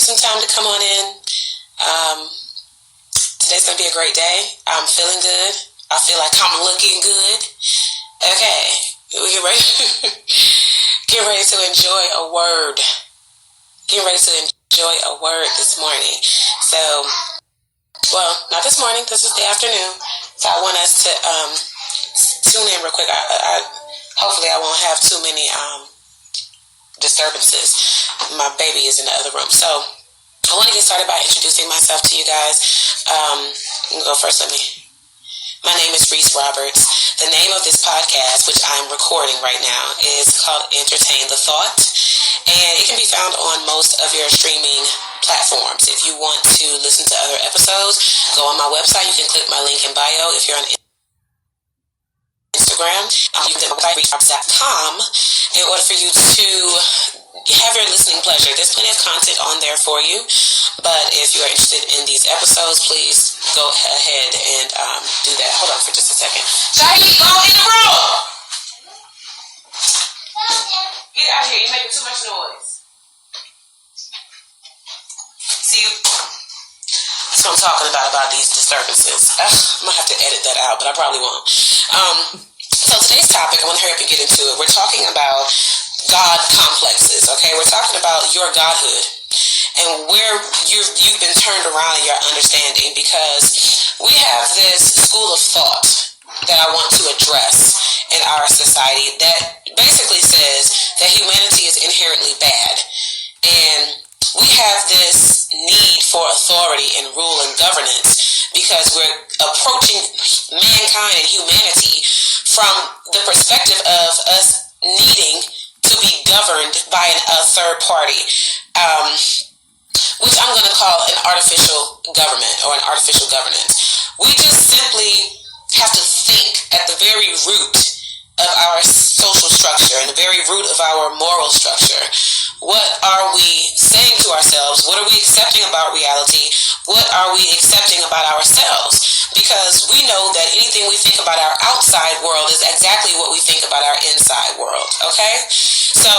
some time to come on in. Today's going to be a great day. I'm feeling good. I feel like I'm looking good. Okay. We get ready. Get ready to enjoy a word. Get ready to enjoy a word this morning. So, well, not this morning. This is the afternoon. So I want us to tune in real quick. Hopefully I won't have too many disturbances. My baby is in the other room. So I want to get started by introducing myself to you guys. I'm going to go first. My name is Reese Roberts. The name of this podcast, which I'm recording right now, is called Entertain the Thought. And it can be found on most of your streaming platforms. If you want to listen to other episodes, go on my website. You can click my link in bio. If you're on Instagram, you can go to reachroberts.com in order for you to have your listening pleasure. There's plenty of content on there for you, but if you're interested in these episodes, please go ahead and do that. Hold on for just a second. Shaggy, go in the room! Get out here, you're making too much noise. See, that's what I'm talking about these disturbances. I'm going to have to edit that out, but I probably won't. So today's topic, I want to hurry up and get into it. We're talking about God complexes, okay? We're talking about your godhood and where you've been turned around in your understanding, because we have this school of thought that I want to address in our society that basically says that humanity is inherently bad, and we have this need for authority and rule and governance because we're approaching mankind and humanity from the perspective of us needing to be governed by a third party, which I'm going to call an artificial government or an artificial governance. We just simply have to think at the very root of our social structure and the very root of our moral structure. What are we saying to ourselves? What are we accepting about reality? What are we accepting about ourselves? Because we know that anything we think about our outside world is exactly what we think about our inside world, okay? So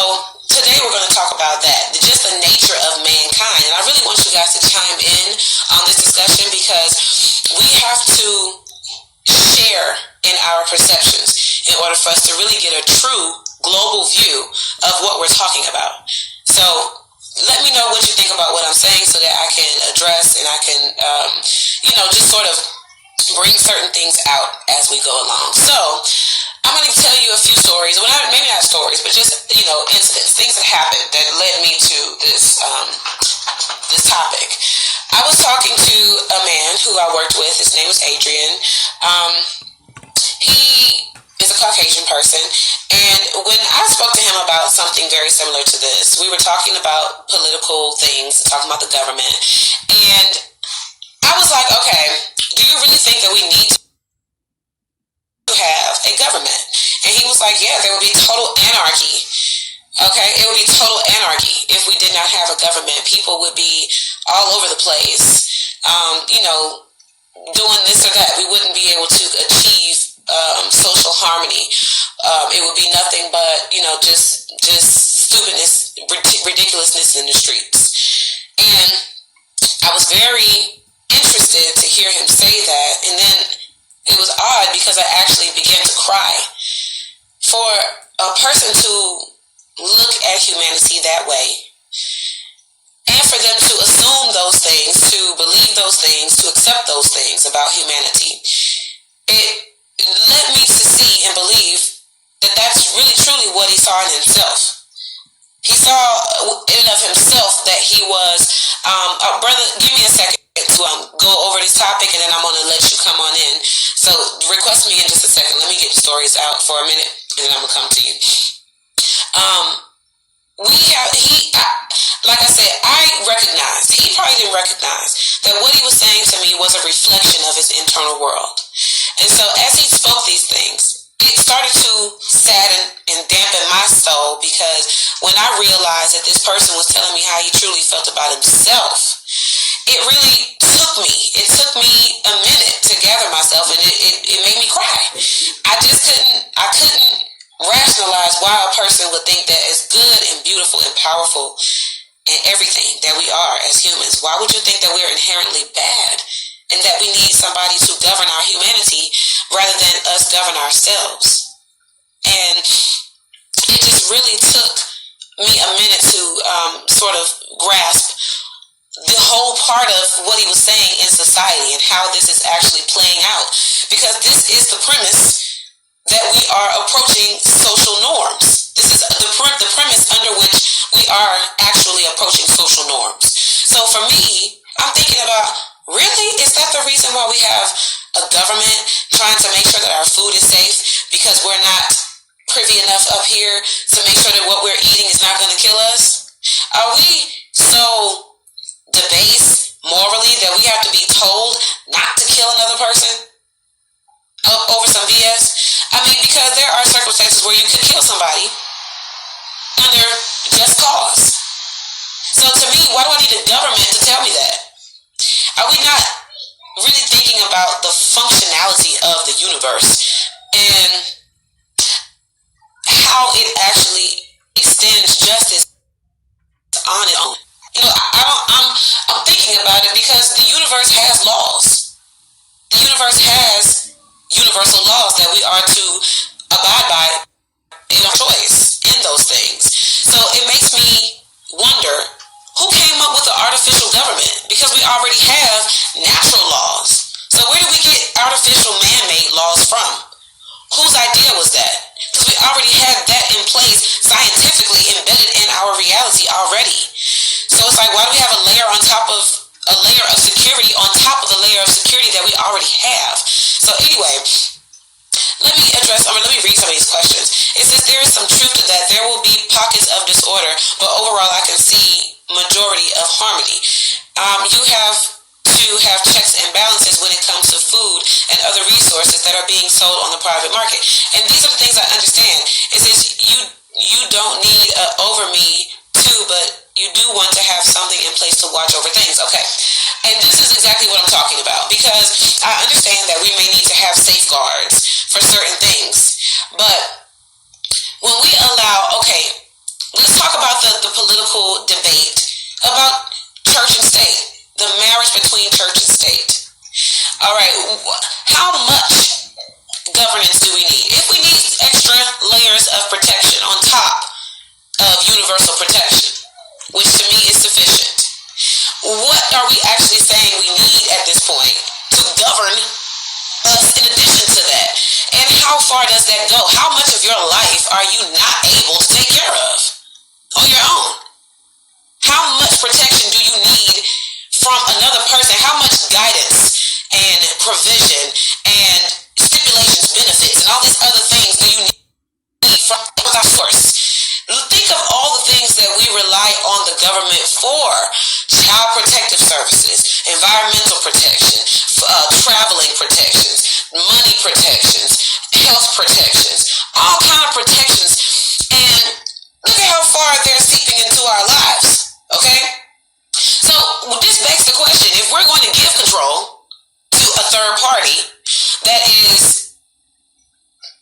today we're going to talk about that, just the nature of mankind. And I really want you guys to chime in on this discussion because we have to share in our perceptions in order for us to really get a true global view of what we're talking about. So let me know what you think about what I'm saying so that I can address and I can, just sort of bring certain things out as we go along. So I'm going to tell you a few stories. Well, maybe not stories, but just, incidents, things that happened that led me to this topic. I was talking to a man who I worked with. His name was Adrian. He is a Caucasian person, and when I spoke to him about something very similar to this, we were talking about political things, talking about the government, and I was like, okay, do you really think that we need to have a government? And he was like, yeah, there would be total anarchy. Okay, it would be total anarchy if we did not have a government. People would be all over the place, doing this or that. We wouldn't be able to achieve social harmony. It would be nothing but, just stupidness, ridiculousness in the streets. And I was very interested to hear him say that, and then it was odd because I actually began to cry. For a person to look at humanity that way, and for them to assume those things, to believe those things, to accept those things about humanity, it led me to see and believe that that's really truly what he saw in himself. He saw in of himself that he was, brother, give me a second to go over this topic, and then I'm going to let you come on in. So request me in just a second. Let me get the stories out for a minute, and then I'm going to come to you. Like I said, I recognized, he probably didn't recognize that what he was saying to me was a reflection of his internal world. And so as he spoke these things, it started to sadden and dampen my soul, because when I realized that this person was telling me how he truly felt about himself, it really took me. It took me a minute to gather myself, and it made me cry. I couldn't rationalize why a person would think that as good and beautiful and powerful and everything that we are as humans? Why would you think that we're inherently bad and that we need somebody to govern our humanity rather than us govern ourselves? And it just really took me a minute to sort of grasp the whole part of what he was saying in society and how this is actually playing out. Because this is the premise that we are approaching social norms. This is the premise under which we are actually approaching social norms. So for me, I'm thinking about, really? Is that the reason why we have a government trying to make sure that our food is safe? Because we're not privy enough up here to make sure that what we're eating is not going to kill us? Are we so debased morally that we have to be told not to kill another person over some BS? I mean, because there are circumstances where you could kill somebody under just cause. So to me, why do I need a government to tell me that? Are we not really thinking about the functionality of the universe and how it actually extends justice on its own? You know, I'm thinking about it because the universe has laws. The universe has universal laws that we are to abide by in our choice in those things. So it makes me wonder, who came up with the artificial government? Because we already have natural laws. So where do we get artificial man-made laws from? Whose idea was that? Because we already had that in place, scientifically embedded in our reality already. So it's like, why do we have a layer on top of a layer of security on top of the layer of security that we already have? So anyway, let me read some of these questions. It says there is some truth to that. There will be pockets of disorder, but overall I can see majority of harmony. You have to have checks and balances when it comes to food and other resources that are being sold on the private market. And these are the things I understand. It says you don't need over me too, but you do want to have something in place to watch over things. Okay. And this is exactly what I'm talking about, because I understand that we may need to have safeguards for certain things. But when we allow, okay, let's talk about the political debate about church and state, the marriage between church and state. All right, how much governance do we need? If we need extra layers of protection on top of universal protection, which to me is sufficient, what are we actually saying we need at this point to govern us in addition to that? And how far does that go? How much of your life are you not able to take care of on your own? How much protection do you need from another person? How much guidance and provision and stipulations, benefits, and all these other things do you need from our source? Think of all the things that we rely on the government for: child protective services, environmental protection, traveling protections, money protections, health protections, all kind of protections. And look at how far they're seeping into our lives. Okay? So this begs the question, if we're going to give control to a third party that is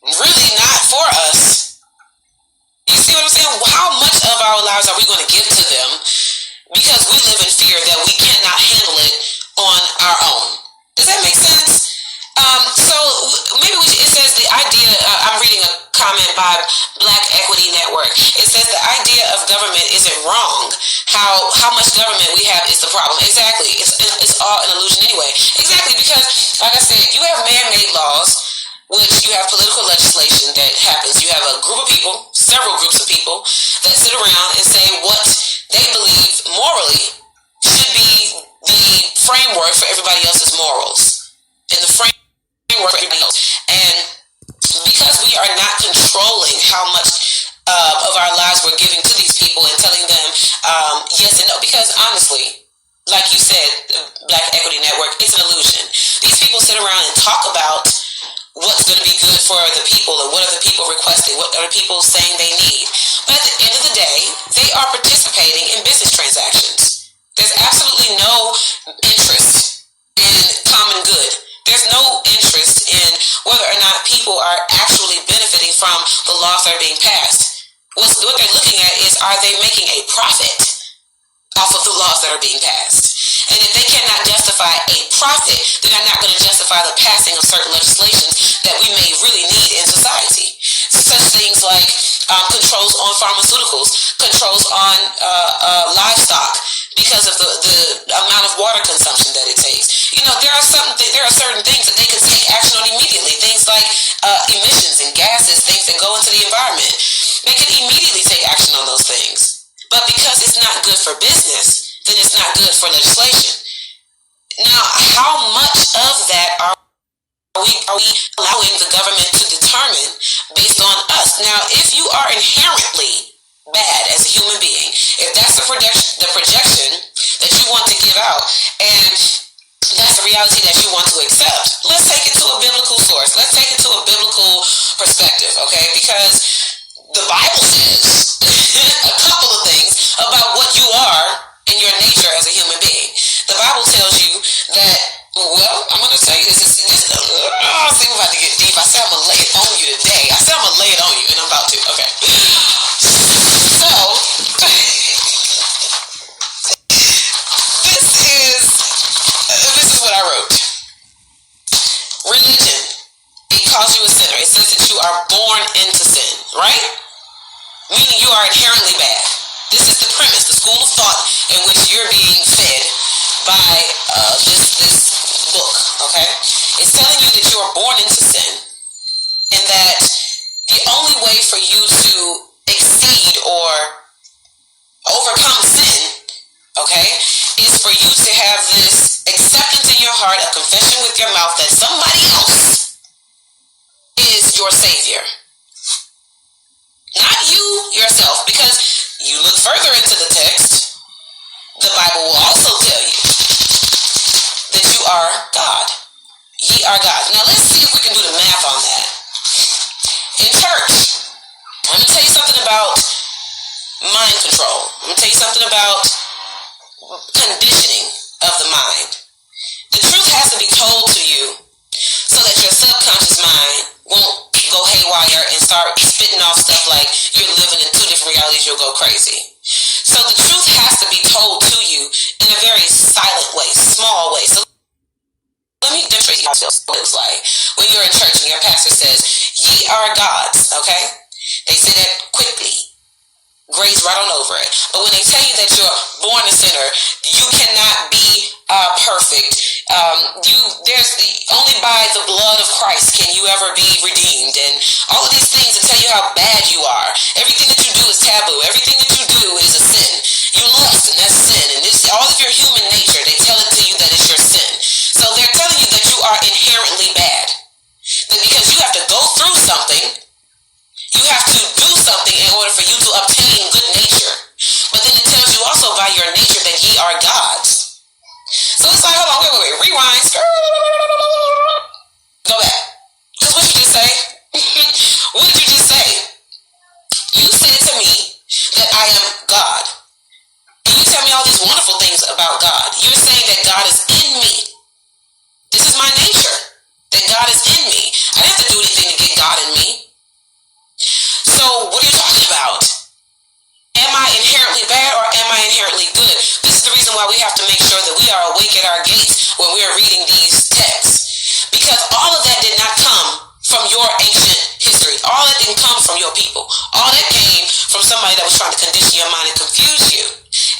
really not for us, you see what I'm saying? How much of our lives are we going to give to them because we live in fear that we cannot handle it on our own? Does that make sense? So maybe it says the idea, I'm reading a comment by Black Equity Network. It says the idea of government isn't wrong. How much government we have is the problem. Exactly. It's all an illusion anyway. Exactly, because like I said, you have man-made laws, which you have political legislation that happens. You have a group of people, several groups of people, that sit around and say what they believe morally should be the framework for everybody else's morals. And the framework for everybody else. And because we are not controlling how much of our lives we're giving to these people and telling them yes and no, because honestly, like you said, Black Equity Network, it's an illusion. These people sit around and talk about what's going to be good for the people and what are the people requesting, what are the people saying they need. But at the end of the day, they are participating in business transactions. There's absolutely no interest in common good. There's no interest in whether or not people are actually benefiting from the laws that are being passed. What they're looking at is, are they making a profit? off of the laws that are being passed. And if they cannot justify a profit, then they're not going to justify the passing of certain legislations that we may really need in society. Such things like controls on pharmaceuticals, controls on livestock, because of the amount of water consumption that it takes. There are certain things that they can take action on immediately. Things like emissions and gases, things that go into the environment. They can immediately take action on those things. But because it's not good for business, then it's not good for legislation. Now, how much of that are we allowing the government to determine based on us? Now, if you are inherently bad as a human being, if that's the projection that you want to give out, and that's the reality that you want to accept, let's take it to a biblical source. Let's take it to a biblical perspective, okay? Because the Bible says a couple of things about what you are and your nature as a human being. The Bible tells you that, well, I'm going to say this. See, we're about to get deep. I said I'm going to lay it on you today. I said I'm going to lay it on you, and I'm about to. Okay. So, this is what I wrote. Religion, it calls you a sinner. It says that you are born into sin, right? Meaning you are inherently bad. This is the premise, the school of thought in which you're being fed by this book, okay? It's telling you that you are born into sin, and that the only way for you to exceed or overcome sin, okay, is for you to have this acceptance in your heart, a confession with your mouth that somebody else is your savior. Not you yourself, because you look further into the text, the Bible will also tell you that you are God. Ye are God. Now let's see if we can do the math on that. In church, I'm going to tell you something about mind control. I'm going to tell you something about conditioning of the mind. The truth has to be told to you so that your subconscious mind won't go haywire and start spitting off stuff like you're living in two different realities, you'll go crazy. So the truth has to be told to you in a very silent way, small way. So let me demonstrate how it feels like when you're in church and your pastor says, ye are gods, okay? They say that quickly. Graze right on over it. But when they tell you that you're born a sinner, you cannot be perfect. Only by the blood of Christ can you ever be redeemed, and all of these things that tell you how bad you are. Everything that you do is taboo. Everything that you do is a sin. You lust, and that's sin. And it's all of your human nature. They tell it to you that it's your sin. So they're telling you that you are inherently bad. That because you have to go through something, you have to do something in order for you to obtain good nature. But then it tells you also by your nature that ye are gods. So it's like, hold on, wait, rewind. Go back. Because what did you just say? What did you just say? You said to me that I am God. And you tell me all these wonderful things about God. You're saying that God is in me. This is my nature. That God is in me. I didn't have to do anything to get God in me. So what are you talking about? Am I inherently bad or am I inherently good? This is the reason why we have to make sure that we are awake at our gates when we are reading these texts. Because all of that did not come from your ancient history. All that didn't come from your people. All that came from somebody that was trying to condition your mind and confuse you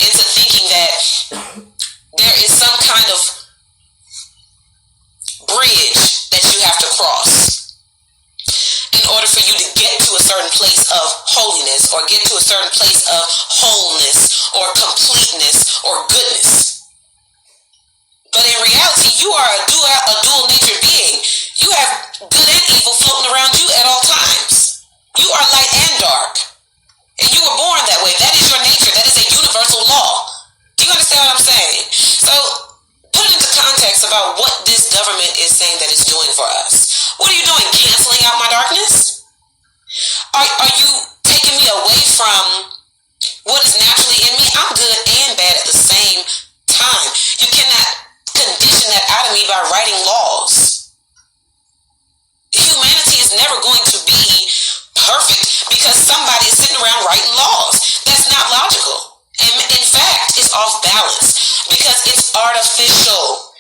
into thinking that there is some kind of bridge that you have to cross in order for you to get to a certain place of holiness or get to a certain place of wholeness or completeness or goodness. But in reality, you are a dual-natured being. You have good and evil floating around you at all times. You are light and dark. And you were born that way. That is your nature. That is a universal law. Do you understand what I'm saying? So put it into context about what this government is saying that it's doing for us. What are you doing? Canceling out my darkness? Are you taking me away from what is naturally in me? I'm good and bad at the same time. You cannot condition that out of me by writing laws. Humanity is never going to be perfect because somebody is sitting around writing laws. That's not logical. And in fact, it's off balance because it's artificial.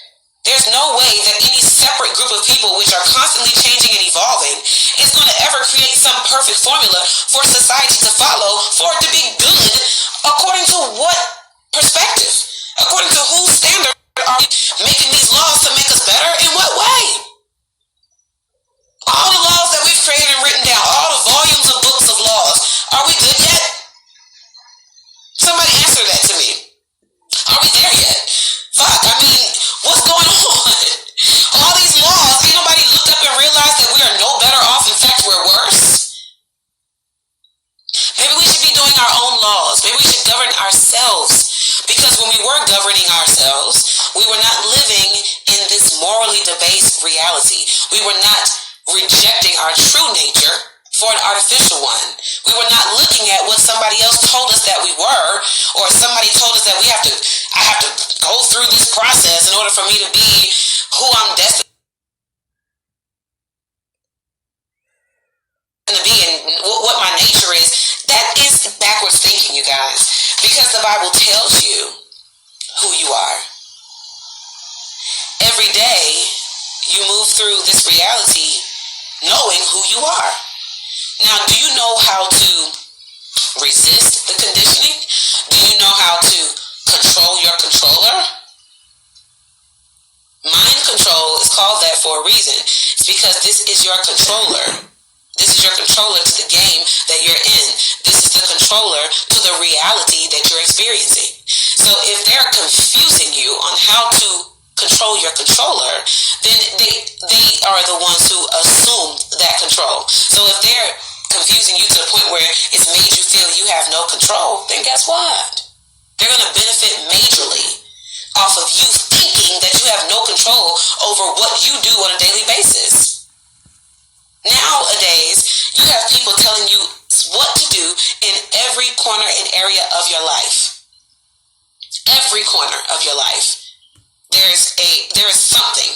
There's no way that any separate group of people, which are constantly changing and evolving, is going to ever create some perfect formula for society to follow for it to be good. According to what perspective? According to whose standard are we making these laws to make us better? In what way? All the laws that we've created and written down, all the volumes of books of laws, are we good yet? Somebody answer that to me. Are we there yet? Fuck, I mean, what's going on? All these laws, ain't nobody looked up and realized that we are no better off. In fact, we're worse. Maybe we should be doing our own laws. Maybe we should govern ourselves. Because when we were governing ourselves, we were not living in this morally debased reality. We were not rejecting our true nature for an artificial one. We were not looking at what somebody else told us that we were, or somebody told us that I have to go through this process in order for me to be who I'm destined to be and what my nature is. That is backwards thinking, you guys, because the Bible tells you who you are. Every day you move through this reality knowing who you are. Now, do you know how to resist the conditioning? Do you know how to control your controller? Mind control is called that for a reason. It's because this is your controller. This is your controller to the game that you're in. This is the controller to the reality that you're experiencing. So if they're confusing you on how to control your controller, then they are the ones who assume that control. So if they're confusing you to the point where it's made you feel you have no control, then guess what? They're going to benefit majorly off of you thinking that you have no control over what you do on a daily basis. Nowadays, you have people telling you what to do in every corner and area of your life. Every corner of your life. There is something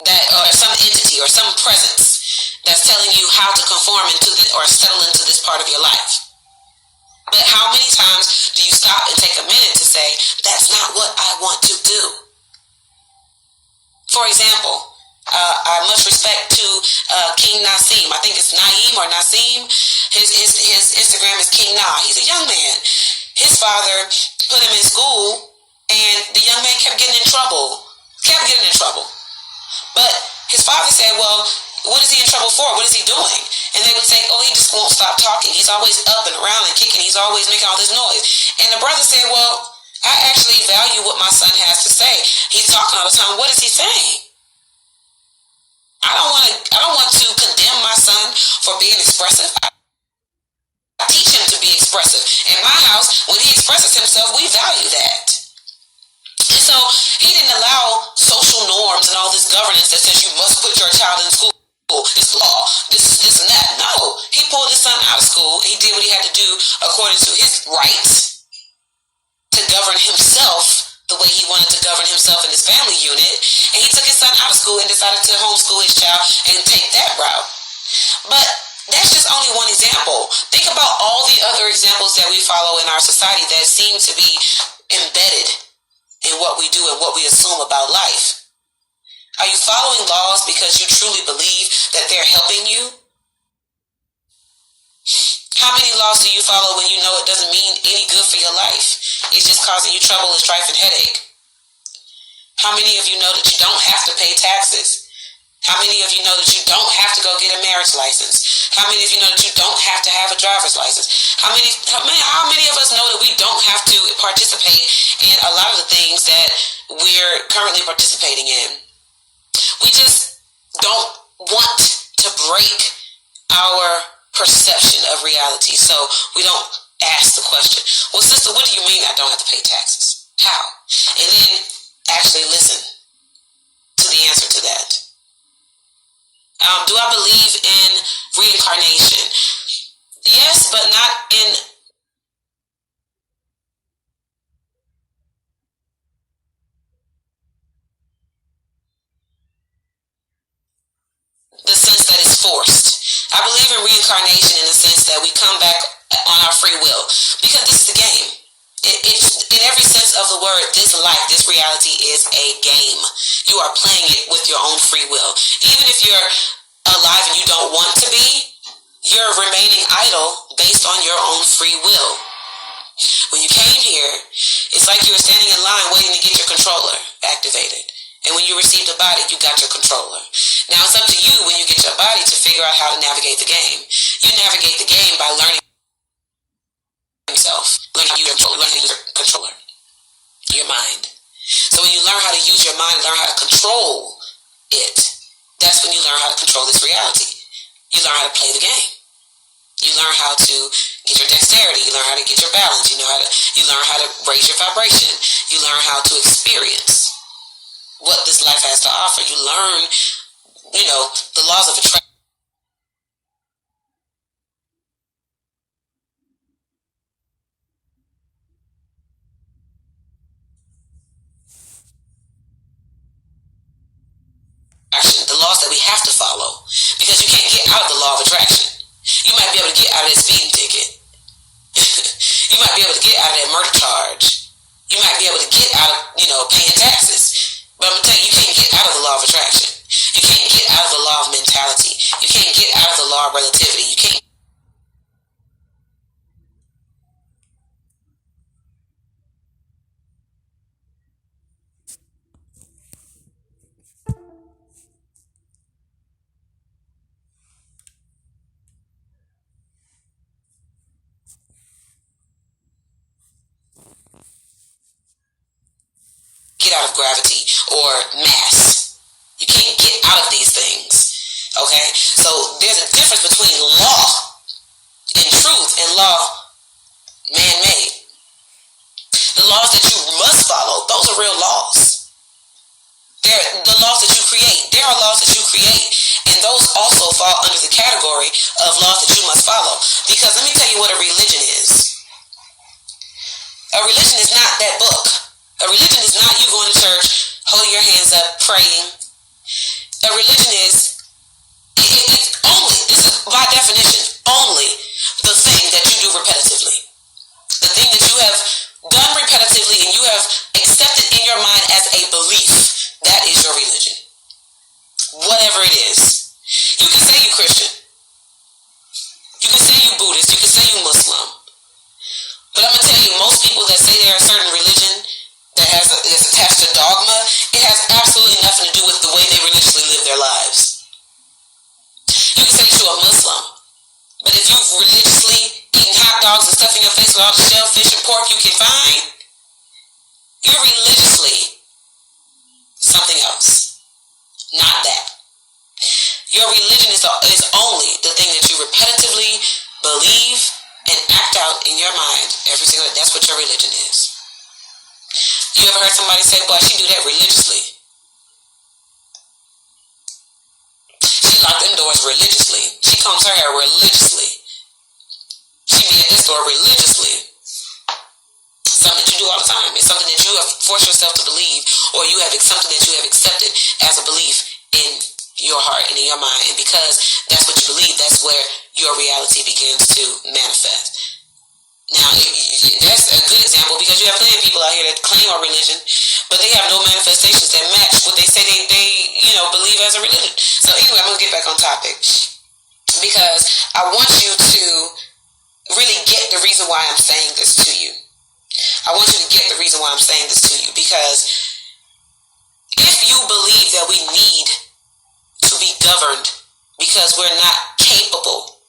that, or some entity or some presence that's telling you how to conform into this or settle into this part of your life. But how many times do you stop and take a minute to say, that's not what I want to do? For example, I much respect to King Nassim. I think it's Naeem or Nassim. His Instagram is King Na. He's a young man. His father put him in school, and the young man kept getting in trouble. But his father said, well, what is he in trouble for? What is he doing? And they would say, oh, he just won't stop talking. He's always up and around and kicking. He's always making all this noise. And the brother said, well, I actually value what my son has to say. He's talking all the time. What is he saying? I don't want to condemn my son for being expressive. I teach him to be expressive. In my house, when he expresses himself, we value that. And so he didn't allow social norms and all this governance that says you must put your child in school. It's law. This and that. No. He pulled his son out of school. He did what he had to do according to his rights to govern himself the way he wanted to govern himself in his family unit, and he took his son out of school and decided to homeschool his child and take that route. But that's just only one example. Think about all the other examples that we follow in our society that seem to be embedded in what we do and what we assume about life. Are you following laws because you truly believe that they're helping you? How many laws do you follow when you know it doesn't mean any good for your life? It's just causing you trouble and strife and headache. How many of you know that you don't have to pay taxes? How many of you know that you don't have to go get a marriage license? How many of you know that you don't have to have a driver's license? How many of us know that we don't have to participate in a lot of the things that we're currently participating in? We just don't want to break our perception of reality, so we don't ask the question, well, sister, what do you mean I don't have to pay taxes? How? And then actually listen to the answer to that. Do I believe in reincarnation? Yes, but not in the sense that it's forced. I believe in reincarnation in the sense that we come back on our free will, because this is the game. In every sense of the word, this life, this reality is a game. You are playing it with your own free will. Even if you're alive and you don't want to be, you're remaining idle based on your own free will. When you came here, it's like you were standing in line waiting to get your controller activated. And when you received a body, you got your controller. Now it's up to you when you get your body to figure out how to navigate the game. You navigate the game by learning yourself, learning how to use your controller, your mind. So when you learn how to use your mind, learn how to control it, that's when you learn how to control this reality. You learn how to play the game. You learn how to get your dexterity. You learn how to get your balance. You learn how to raise your vibration. You learn how to experience what this life has to offer. You learn, the laws of attraction. The laws that we have to follow, because you can't get out of the law of attraction. You might be able to get out of that speeding ticket. You might be able to get out of that murder charge. You might be able to get out of, paying taxes. But I'm going to tell you, you can't get out of the law of attraction. You can't get out of the law of mentality. You can't get out of the law of relativity. You can't get out of gravity or mass. You can't get out of these things. Okay? So there's a difference between law and truth and law man-made. The laws that you must follow, those are real laws. They're the laws that you create. There are laws that you create, and those also fall under the category of laws that you must follow. Because let me tell you what a religion is. A religion is not that book. A religion is not you going to church, holding your hands up, praying. A religion is, it's only, this is by definition, only the thing that you do repetitively. The thing that you have done repetitively and you have accepted in your mind as a belief, that is your religion. Whatever it is. You can say you Christian. You can say you Buddhist. You can say you Muslim. But I'm going to tell you, most people that say they're a certain religion that is attached to dogma, it has absolutely nothing to do with the way they religiously live their lives. You can say that you're a Muslim, but if you've religiously eaten hot dogs and stuff in your face with all the shellfish and pork you can find, you're religiously something else. Not that. Your religion is only the thing that you repetitively believe and act out in your mind every single day. That's what your religion is. You ever heard somebody say, boy, she do that religiously? She locked them doors religiously. She combs her hair religiously. She be at this store religiously. Something that you do all the time. It's something that you have forced yourself to believe, or you have something that you have accepted as a belief in your heart and in your mind. And because that's what you believe, that's where your reality begins to manifest. Now, that's a good example because you have plenty of people out here that claim a religion, but they have no manifestations that match what they say they believe as a religion. So anyway, I'm going to get back on topic because I want you to really get the reason why I'm saying this to you. I want you to get the reason why I'm saying this to you, because if you believe that we need to be governed because we're not capable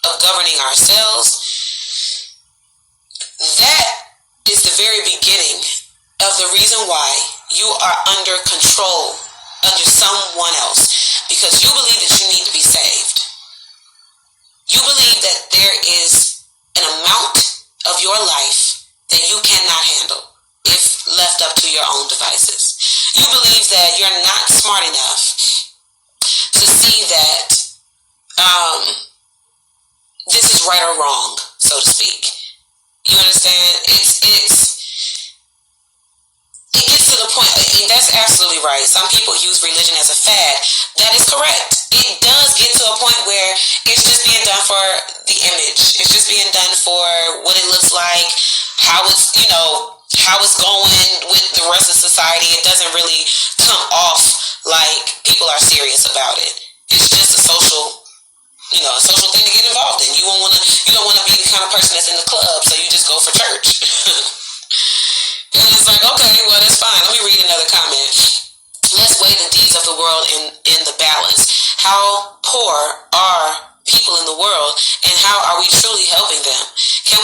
of governing ourselves, that is the very beginning of the reason why you are under control, under someone else, because you believe that you need to be saved. You believe that there is an amount of your life that you cannot handle if left up to your own devices. You believe that you're not smart enough to see that this is right or wrong, so to speak. You understand? It gets to the point, and that's absolutely right. Some people use religion as a fad. That is correct. It does get to a point where it's just being done for the image. It's just being done for what it looks like, how it's, how it's going with the rest of society. It doesn't really come off like people are serious about it. It's just a social thing to get involved in. You don't want to be the kind of person that's in the club, so you just go for church. And it's like, okay, well, that's fine. Let me read another comment. Let's weigh the deeds of the world in the balance. How poor are people in the world, and how are we truly helping them? Then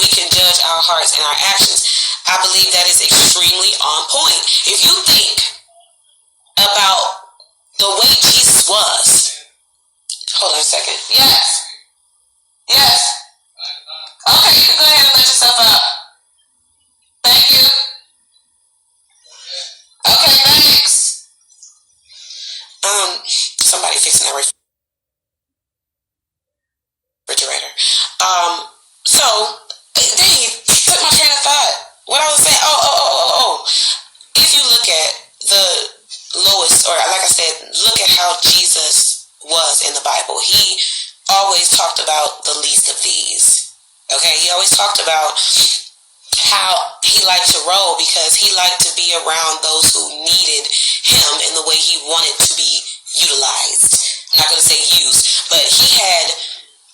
we can judge our hearts and our actions. I believe that is extremely on point. If you think about the way Jesus was, hold on a second. Yes. Okay, you can go ahead and let yourself out. Thank you. Okay, thanks. Somebody fixing that refrigerator. So, dang, you took my train of thought. What I was saying, if you look at the lowest, or like I said, look at how Jesus was in the Bible. He always talked about the least of these. Okay, he always talked about how he liked to roll because he liked to be around those who needed him in the way he wanted to be utilized. I'm not going to say used, but he had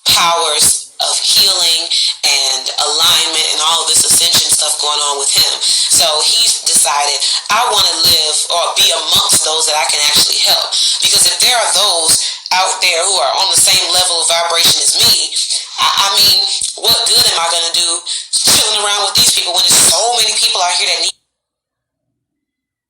powers of healing and alignment and all of this ascension stuff going on with him. So he decided, I want to live or be amongst those that I can actually help. Because if there are those out there who are on the same level of vibration as me, I mean, what good am I going to do chilling around with these people when there's so many people out here that need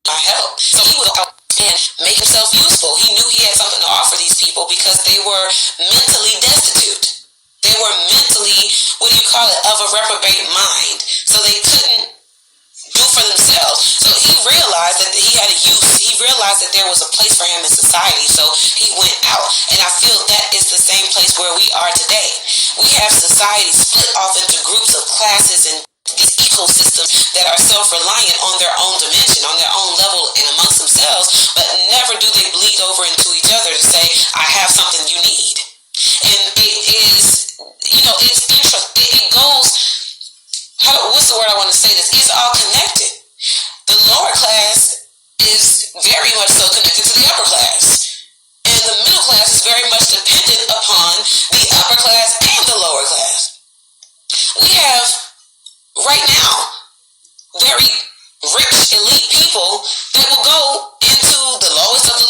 my help? So he would go out and make himself useful. He knew he had something to offer these people because they were mentally destitute. They were mentally, of a reprobate mind. So they couldn't do for themselves. So he realized that he had a use. He realized that there was a place for him in society. So he went out. And I feel that is the same place where we are today. We have society split off into groups of classes and these ecosystems that are self-reliant on their own dimension, on their own level and amongst themselves, but never do they bleed over into each other to say, I have something you need. And it is, it goes, what's the word I want to say this? It's all connected. The lower class is very much so connected to the upper class. And the middle class is very much dependent upon the upper class and the lower class. We have, right now, very rich, elite people that will go into the lowest of the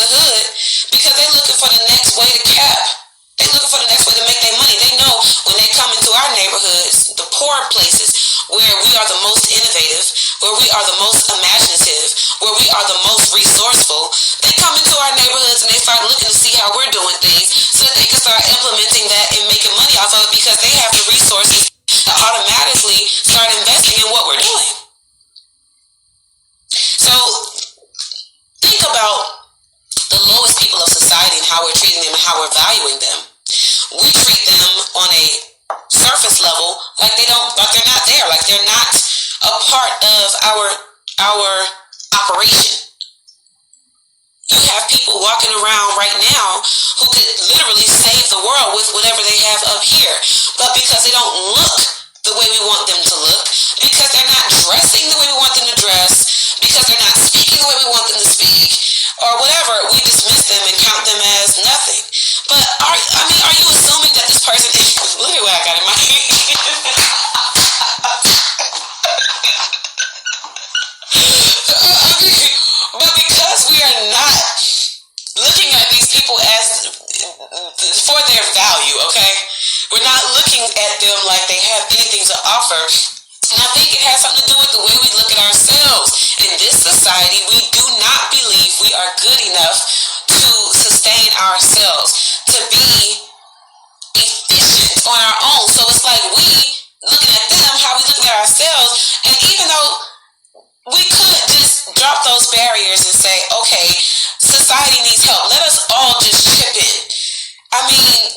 hood because they're looking for the next way to cap. They're looking for the next way to make their money. They know when they come into our neighborhoods, the poor places where we are the most innovative, where we are the most imaginative, where we are the most resourceful, they come into our neighborhoods and they start looking to see how we're doing things so that they can start implementing that and making money off of it because they have the resources to automatically start investing in what we're doing. So think about the lowest people of society and how we're treating them and how we're valuing them. We treat them on a surface level like they're not there, like they're not a part of our operation. You have people walking around right now who could literally save the world with whatever they have up here, but because they don't look the way we want them to look, because they're not dressing the way we want them to dress, because they're not speaking the way we want them to speak, or whatever, we dismiss them and count them as nothing. But are you assuming that this person is, look at what I got in my hand. But because we are not looking at these people as for their value, okay? We're not looking at them like they have anything to offer. And I think it has something to do with the way we look at ourselves. In this society, we do not believe we are good enough to sustain ourselves, to be efficient on our own. So it's like we looking at them, how we looking at ourselves, and even though we could just drop those barriers and say, okay, society needs help. Let us all just chip in. I mean,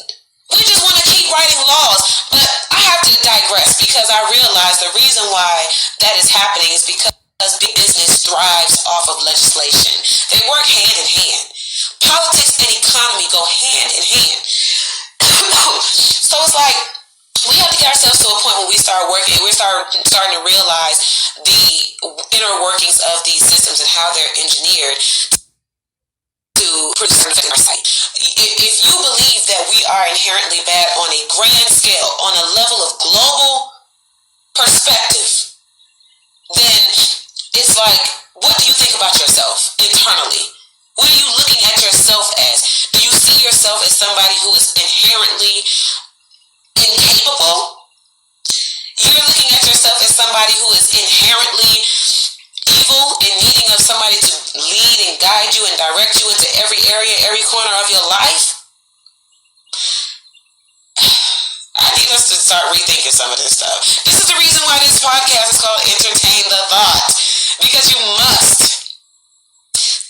we just want to keep writing laws. But I have to digress because I realize the reason why that is happening is because big business thrives off of legislation. They work hand in hand. Politics and economy go hand in hand. So it's like we have to get ourselves to a point where we starting to realize the inner workings of these systems and how they're engineered to produce an effect on our society. If you believe that we are inherently bad on a grand scale, on a level of global perspective, then it's like, what do you think about yourself internally? What are you looking at yourself as? Do you see yourself as somebody who is inherently incapable? You're looking at yourself as somebody who is inherently evil and needing of somebody to lead and guide you and direct you into every area, every corner of your life. I need us to start rethinking some of this stuff. This is the reason why this podcast is called Entertain the Thought. Because you must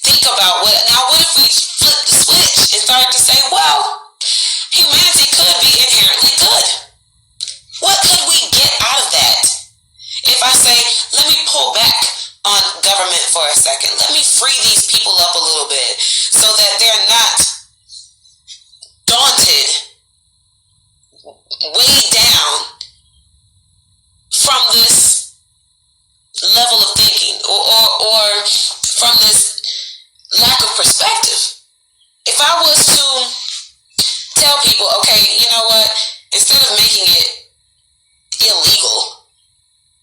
think about what if we flip the switch and start to say, well, humanity could be inherently good. What could we get out of that? If I say, let me pull back on government for a second. Let me free these people up a little bit so that they're not daunted, weighed down from this level of thinking or from this lack of perspective. If I was to tell people, okay, you know what, instead of making it illegal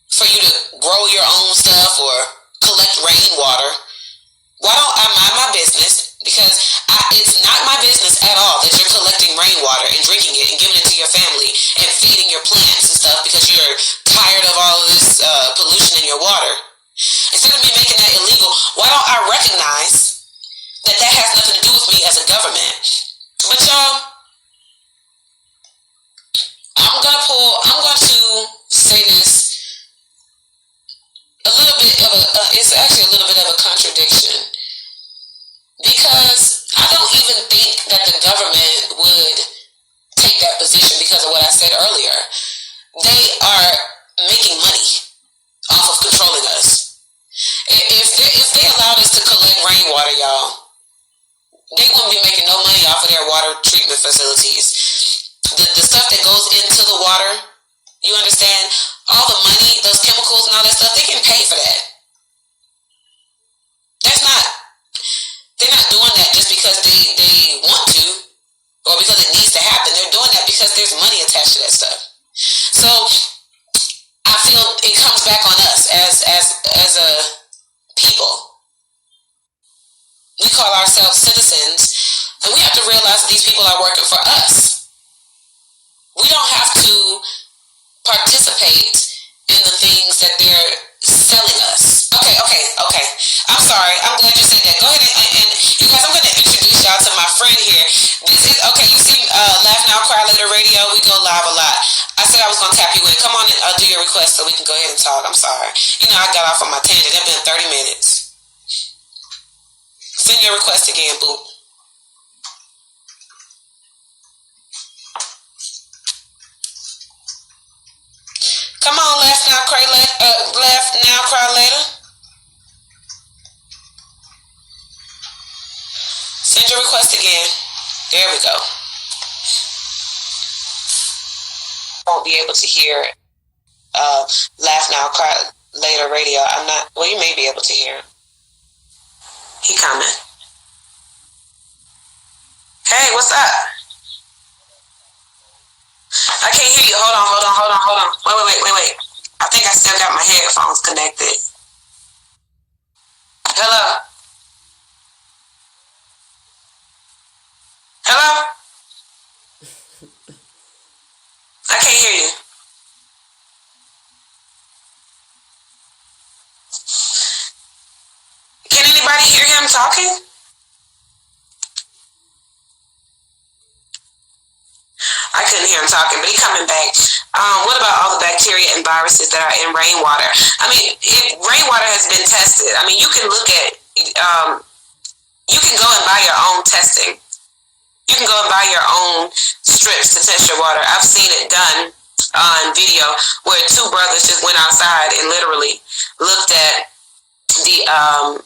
for you to grow your own stuff or collect rainwater, why don't I mind my business? Because it's not my business at all that you're collecting rainwater and drinking it and giving it to your family and feeding your plants and stuff because you're tired of all of this pollution in your water. Instead of me making that illegal, why don't I recognize that that has nothing to do with me as a government? But y'all, I'm going to say this it's actually a little bit of a contradiction, because I don't even think that the government would take that position because of what I said earlier. They are making money off of controlling us. If they allowed us to collect rainwater, y'all, they wouldn't be making no money off of their water treatment facilities. The stuff that goes into the water, you understand? All the money, those chemicals and all that stuff, they can pay for that. They're not doing that just because they want to or because it needs to happen. They're doing that because there's money attached to that stuff. So I feel it comes back on us as a people. We call ourselves citizens, and we have to realize that these people are working for us. We don't have to participate in the things that they're selling us. Okay. I'm sorry. I'm glad you said that. Go ahead and you guys, I'm going to introduce y'all to my friend here. This is, okay, you see Laugh Now, Cry Later Radio. We go live a lot. I said I was going to tap you in. Come on and do your request so we can go ahead and talk. I'm sorry. You know, I got off on my tangent. It's been 30 minutes. Send your request again, boo. Come on, Laugh Now, Cry Later. Send your request again. There we go. Won't be able to hear Laugh Now, Cry Later Radio. I'm not, well, you may be able to hear. He coming. Hey, what's up? I can't hear you. Hold on. Wait. I think I still got my headphones connected. Hello? I can't hear you. Can anybody hear him talking? I couldn't hear him talking, but he's coming back. What about all the bacteria and viruses that are in rainwater? I mean, rainwater has been tested. I mean, you can look at, you can go and buy your own testing. You can go and buy your own strips to test your water. I've seen it done on video where two brothers just went outside and literally looked at the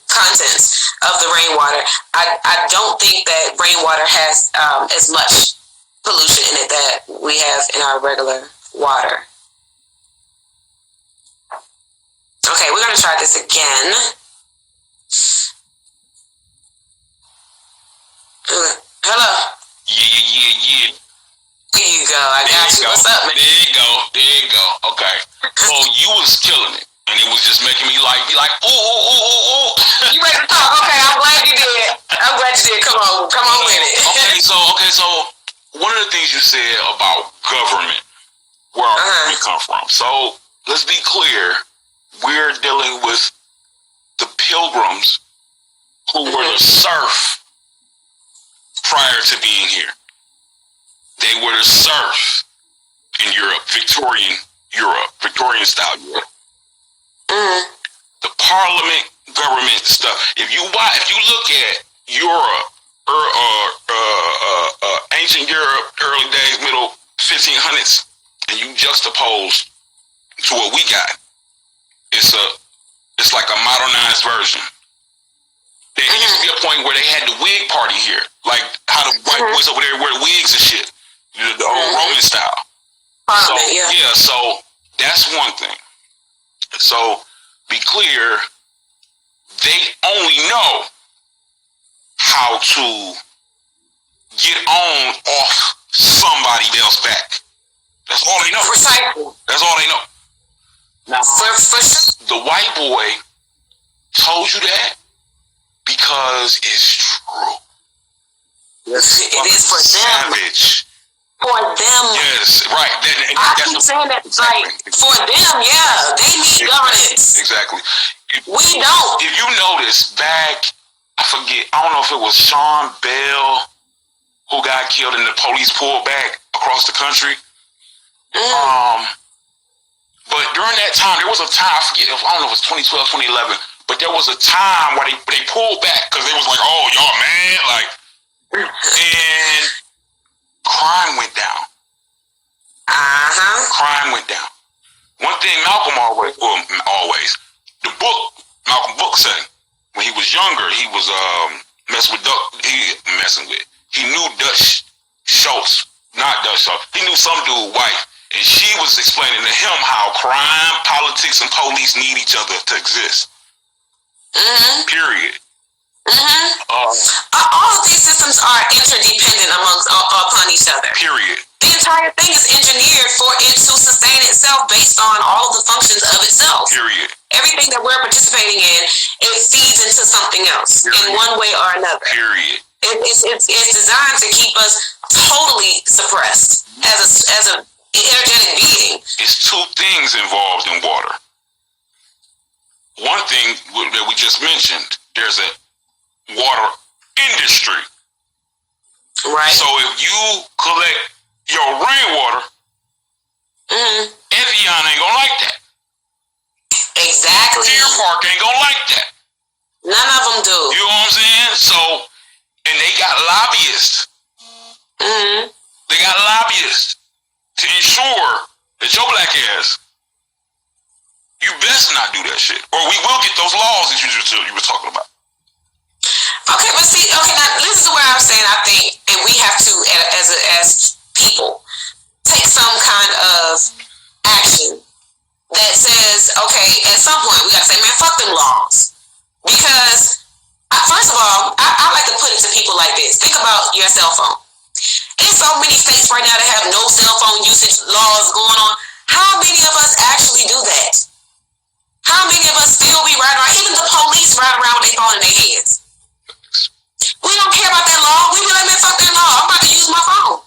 contents of the rainwater. I don't think that rainwater has as much pollution in it that we have in our regular water. Okay, we're gonna try this again. Hello. Yeah. There you go. I got you. What's up, man? There you go. Okay. So you was killing it, and it was just making me be like, ooh. You ready to talk? Okay, I'm glad you did. Come on with it. Okay, so one of the things you said about government, where our government come from. So let's be clear, we're dealing with the Pilgrims who were the serf prior to being here. They were the serf in Europe, Victorian style Europe. The Parliament government stuff. If you look at Europe, ancient Europe, early days, middle 1500s, and you juxtapose to what we got, it's like a modernized version. There used to be a point where they had the wig party here, like how the white boys over there wear the wigs and shit, the old Roman style. So that's one thing. So be clear, they only know how to get on off somebody else's back. That's all they know. That's all they know. Now, the white boy told you that because it's true. Yes, it is for them. Savage. For them. Yes, right. I keep saying that, like, for them, yeah. They need governance. Exactly. We don't. If you notice, back, I don't know if it was Sean Bell who got killed and the police pulled back across the country. But during that time, there was a time, I don't know if it was 2012, 2011, but there was a time where they pulled back because they was like, oh, y'all man, like, and crime went down. Crime went down. One thing Malcolm Malcolm Book said, when he was younger, he was he knew Dutch Schultz, not Dutch Schultz, he knew some dude white, and she was explaining to him how crime, politics, and police need each other to exist. Period. All of these systems are interdependent upon each other. Period. The entire thing is engineered for it to sustain itself based on all of the functions of itself. Period. Everything that we're participating in, it feeds into something else in one way or another. Period. It's designed to keep us totally suppressed as a energetic being. It's two things involved in water. One thing that we just mentioned, there's a water industry. Right. So if you collect your rainwater, Evian ain't gonna like that. Exactly. Deer Park ain't gonna like that. None of them do. You know what I'm saying? So, and they got lobbyists. They got lobbyists to ensure that your black ass, you best not do that shit, or we will get those laws that you were talking about. Okay, but see, now this is where I'm saying I think, and we have to, as people, take some kind of action that says, okay, at some point we gotta say, man, fuck them laws, because first of all, I like to put it to people like this. Think about your cell phone. There's so many states right now that have no cell phone usage laws going on. How many of us actually do that? How many of us still be riding around? Even the police ride around with their phone in their hands. We don't care about that law. We be like, man, fuck that law. I'm about to use my phone.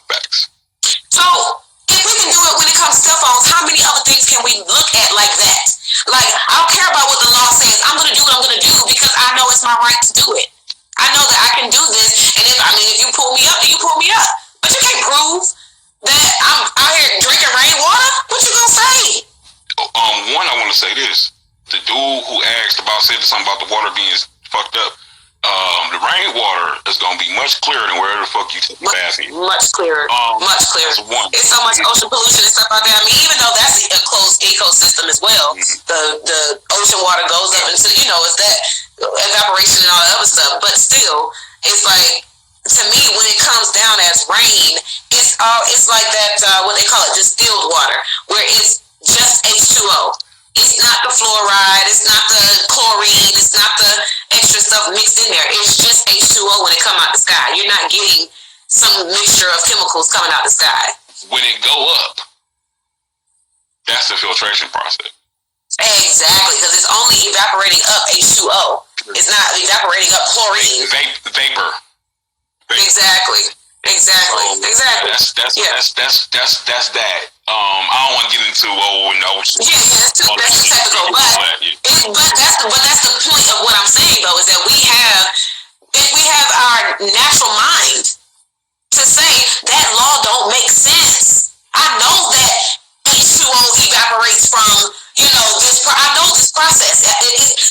So, if we can do it when it comes to cell phones, how many other things can we look at like that? Like, I don't care about what the law says. I'm going to do what I'm going to do because I know it's my right to do it. I know that I can do this, and if you pull me up, then you pull me up. But you can't prove that I'm out here drinking rainwater. What you gonna say? One, I want to say this. The dude who said something about the water being fucked up. The rainwater is gonna be much clearer than wherever the fuck you take a bath in. Much clearer. Much clearer. It's so much ocean pollution and stuff out there. I mean, even though that's a closed ecosystem as well, the ocean water goes up into, it's that evaporation and all that other stuff. But still, it's like, to me, when it comes down as rain, it's like that, what they call it, distilled water, where it's just H2O. It's not the fluoride, it's not the chlorine, it's not the extra stuff mixed in there. It's just H2O when it comes out the sky. You're not getting some mixture of chemicals coming out the sky. When it go up, that's the filtration process. Exactly, because it's only evaporating up H2O. It's not evaporating up chlorine. Vapor. Exactly. That's that. I don't want to get into that's too technical, but that's the point of what I'm saying though, is that we have our natural mind to say that law don't make sense. I know that H2O evaporates from this. I know this process.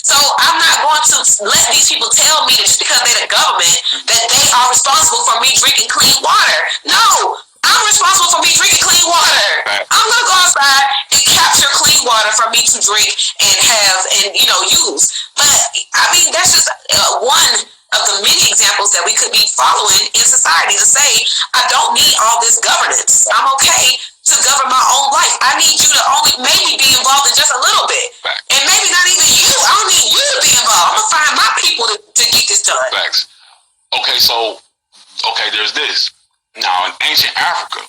So I'm not going to let these people tell me that just because they're the government that they are responsible for me drinking clean water. No. I'm responsible for me drinking clean water. Right. I'm going to go outside and capture clean water for me to drink and have and use. But I mean, that's just one of the many examples that we could be following in society to say, I don't need all this governance. I'm okay to govern my own life. I need you to only maybe be involved in just a little bit. Facts. And maybe not even you. I don't need you to be involved. I'm going to find my people to get this done. Facts. Okay, there's this. Now, in ancient Africa,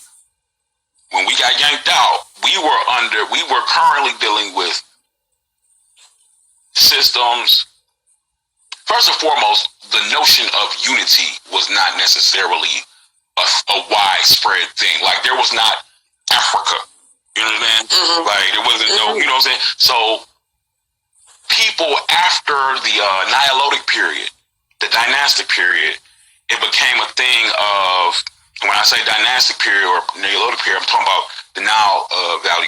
when we got yanked out, we were currently dealing with systems. First and foremost, the notion of unity was not necessarily a widespread thing. Like, there was not Africa. You know what I'm saying? Mm-hmm. Like, there wasn't no, you know what I'm saying? So, people after the Nilotic period, the dynastic period, it became a thing of, when I say dynastic period or Nilotic period, I'm talking about the Nile Valley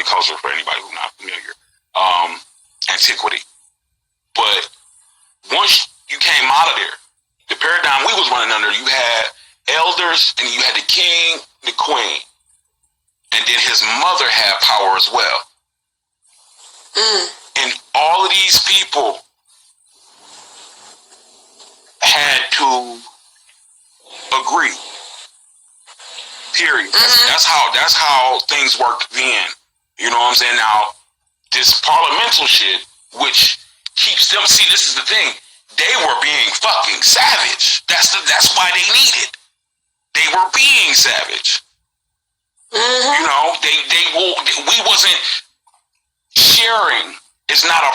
culture for anybody who's not familiar. Antiquity. But once you came out of there, the paradigm we was running under, you had elders and you had the king, the queen, and then his mother had power as well. And all of these people had to agree. Period. That's how things worked then. You know what I'm saying? Now, this parliamental shit, which keeps them. See, this is the thing. They were being fucking savage. That's why they needed. They were being savage. We wasn't sharing. It's not a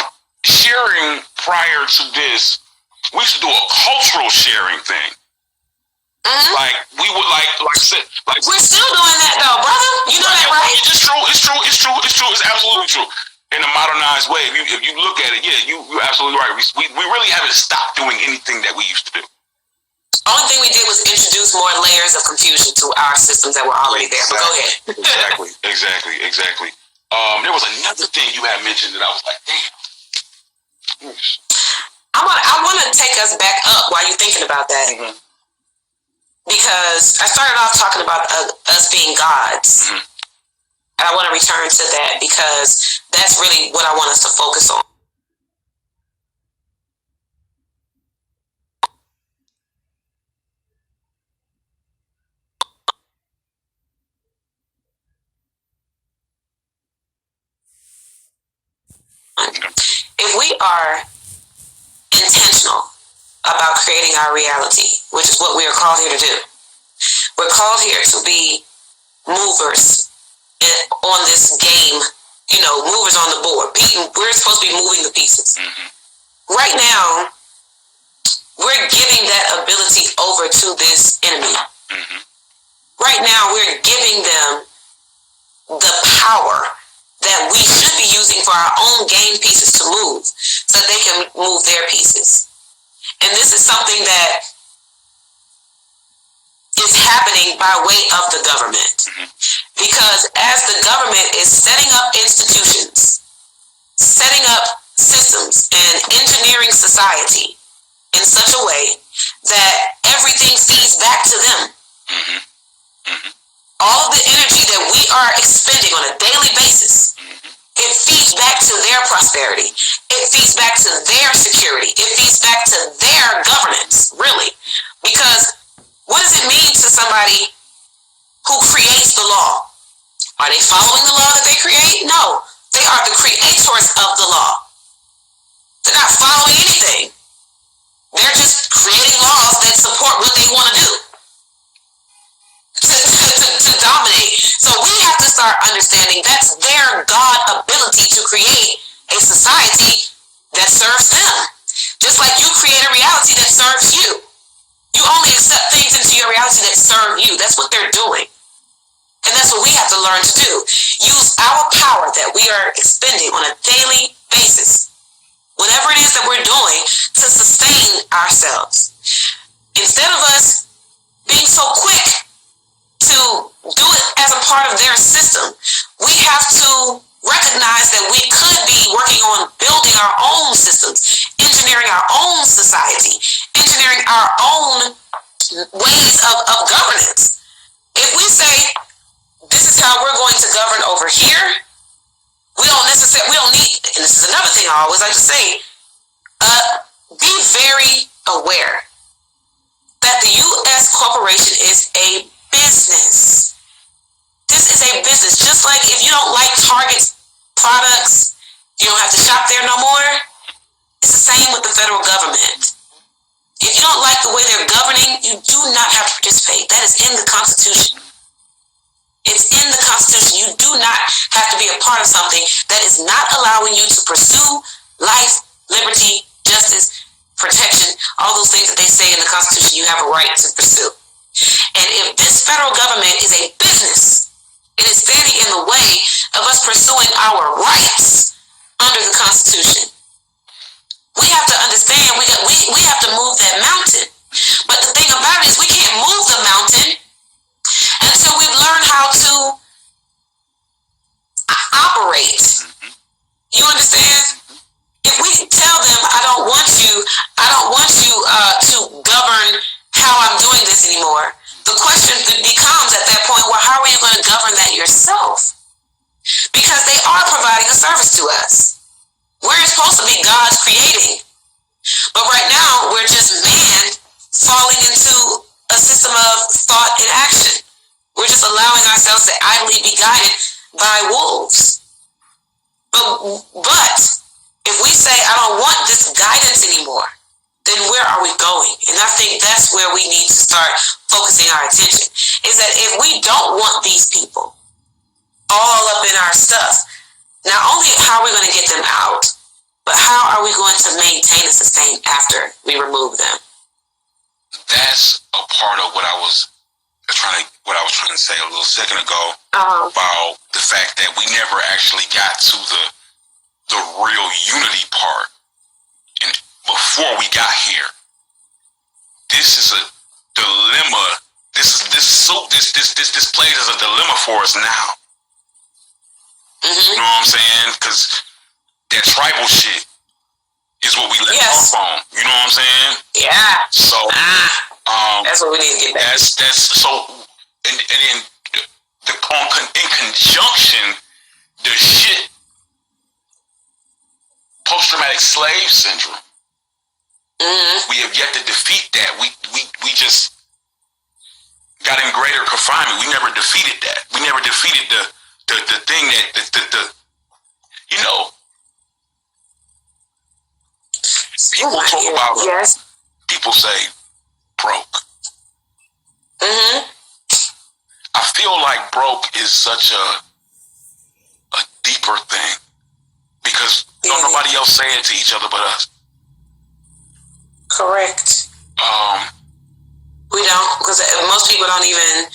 sharing prior to this. We used to do a cultural sharing thing. Like we would like we're still doing that though, brother. You know that, right? It's true. It's absolutely true. In a modernized way, if you look at it, yeah, you're absolutely right. We really haven't stopped doing anything that we used to do. Only thing we did was introduce more layers of confusion to our systems that were already there. But go ahead. Exactly. There was another thing you had mentioned that I was like, damn. I want to take us back up while you're thinking about that. Because I started off talking about us being gods. And I want to return to that because that's really what I want us to focus on. If we are intentional about creating our reality, which is what we are called here to do, we're called here to be movers on this game, movers on the board. We're supposed to be moving the pieces. Right now, we're giving that ability over to this enemy. Right now, we're giving them the power that we should be using for our own game pieces to move so they can move their pieces. And this is something that is happening by way of the government. Because as the government is setting up institutions, setting up systems, and engineering society in such a way that everything feeds back to them. All of the energy that we are expending on a daily basis, it feeds back to their prosperity. It feeds back to their security. It feeds back to their governance, really. Because what does it mean to somebody who creates the law? Are they following the law that they create? No. They are the creators of the law. They're not following anything. They're just creating laws that support what they want to do. To dominate. So we have to start understanding that's their God ability to create a society that serves them. Just like you create a reality that serves you. You only accept things into your reality that serve you. That's what they're doing. And that's what we have to learn to do. Use our power that we are expending on a daily basis, whatever it is that we're doing, to sustain ourselves. Instead of us being so quick to do it as a part of their system, we have to recognize that we could be working on building our own systems, engineering our own society, engineering our own ways of governance. If we say, this is how we're going to govern over here, we don't need, and this is another thing I always like to say, be very aware that the U.S. corporation is a business. This is a business. Just like if you don't like Target's products, you don't have to shop there no more. It's the same with the federal government. If you don't like the way they're governing, you do not have to participate. That is in the Constitution. It's in the Constitution. You do not have to be a part of something that is not allowing you to pursue life, liberty, justice, protection, all those things that they say in the Constitution you have a right to pursue. And if this federal government is a business, it is standing in the way of us pursuing our rights under the Constitution. We have to understand we have to move that mountain. But the thing about it is we can't move the mountain until we've learned how to operate. You understand? If we tell them, I don't want you to govern how I'm doing this anymore, the question becomes at that point, well, how are you going to govern that yourself? Because they are providing a service to us. We're supposed to be God's creating. But right now, we're just man falling into a system of thought and action. We're just allowing ourselves to idly be guided by wolves. But if we say, I don't want this guidance anymore, then where are we going? And I think that's where we need to start focusing our attention, is that if we don't want these people all up in our stuff, not only how are we going to get them out, but how are we going to maintain and sustain after we remove them? That's a part of what I was trying to say a little second ago about the fact that we never actually got to the real unity part. And before we got here, this is a dilemma. This plays as a dilemma for us now. You know what I'm saying? Because that tribal shit is what we left off on. You know what I'm saying? Yeah. So that's what we need to get back. That's so, and in conjunction, the shit, post-traumatic slave syndrome. We have yet to defeat that. We just got in greater confinement. We never defeated that. We never defeated the thing that the you know. People talk about people say broke. I feel like broke is such a deeper thing because don't nobody else say it to each other but us. Correct. We don't, because most people don't even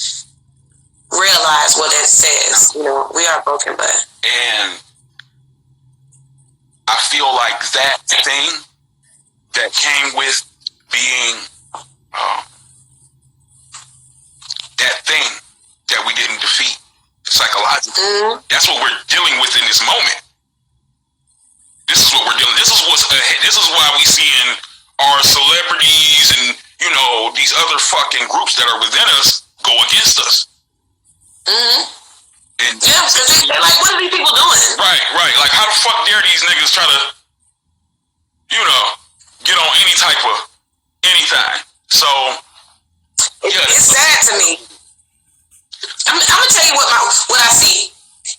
realize what that says. You know, we are broken, but and I feel like that thing that came with being that thing that we didn't defeat psychologically. That's what we're dealing with in this moment. This is what we're dealing. This is why we seeing our celebrities and these other fucking groups that are within us go against us. And because they're like, what are these people doing? Right. Like, how the fuck dare these niggas try to, get on any type of anything? So, it's sad to me. I'm gonna tell you what I see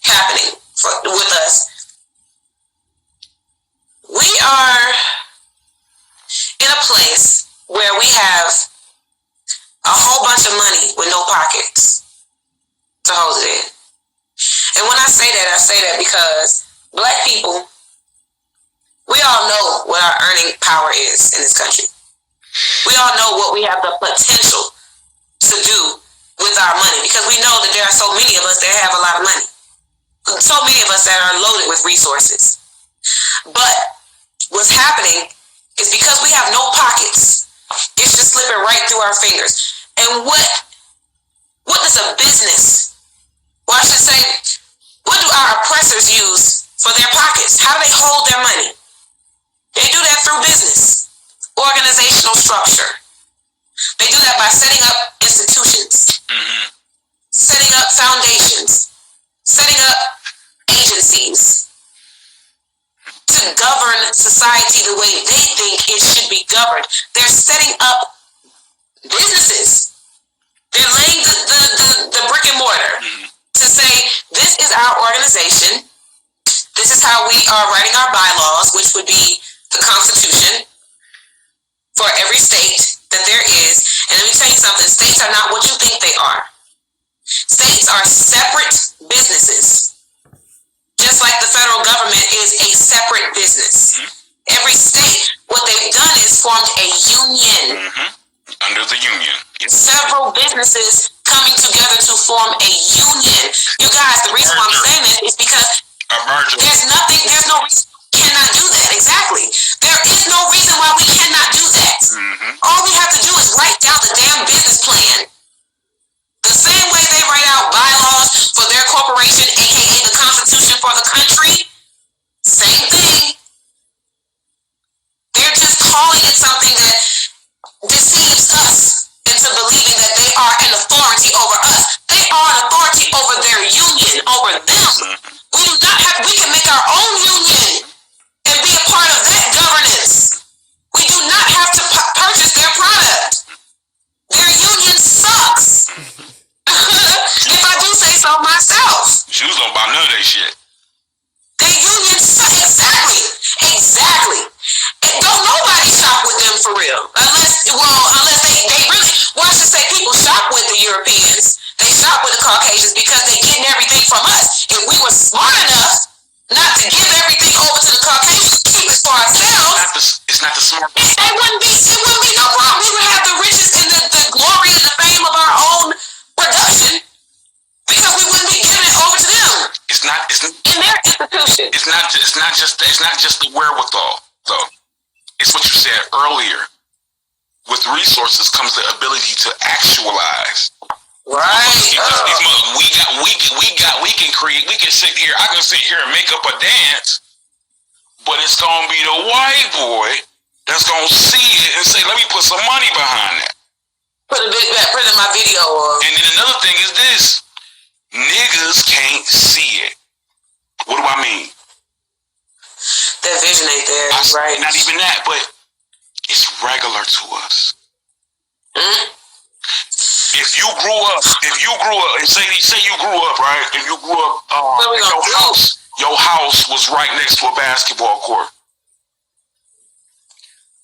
happening with us. are in a place where we have a whole bunch of money with no pockets to hold it in. And when I say that because black people, we all know what our earning power is in this country. We all know what we have the potential to do with our money, because we know that there are so many of us that have a lot of money. So many of us that are loaded with resources. But what's happening is because we have no pockets, it's just slipping right through our fingers. And what does a business, or I should say, what do our oppressors use for their pockets? How do they hold their money? They do that through business, organizational structure. They do that by setting up institutions, setting up foundations, setting up agencies to govern society the way they think it should be governed. They're setting up businesses. They're laying the brick and mortar to say, this is our organization. This is how we are writing our bylaws, which would be the Constitution for every state that there is. And let me tell you something, states are not what you think they are. States are separate businesses. Just like the federal government is a separate business. Every state, what they've done is formed a union. Under the union. Several businesses coming together to form a union. You guys, the reason why I'm saying this is because there's no reason we cannot do that. Exactly. There is no reason why we cannot do that. All we have to do is write down the damn business plan. The same way they write out bylaws for their corporation, aka the Constitution for the country, same thing. They're just calling it something that deceives us into believing that they are an authority over us. They are an authority over their union, over them. We can make our own union and be a part of that governance. We do not have to purchase their product. Their union sucks. If I do say so myself. Jews don't buy none of that shit. Their union sucks. Exactly. And don't nobody shop with them for real. Unless they really, well, I should say people shop with the Europeans. They shop with the Caucasians because they're getting everything from us. If we were smart enough not to give everything over to the Caucasians, keep it for ourselves. It's not the smart. It wouldn't be no problem. We would have the riches and the glory and the fame of our own production because we wouldn't be giving it over to them. It's in their institution. It's not just the wherewithal, though. It's what you said earlier. With resources comes the ability to actualize. Right. We can create. We can sit here. I can sit here and make up a dance, but it's gonna be the white boy that's gonna see it and say, "Let me put some money behind that." Put it in my video. And then another thing is this: niggas can't see it. What do I mean? That vision ain't there, right? Not even that, but it's regular to us. If you grew up, and say you grew up, right, and you grew up, your house was right next to a basketball court.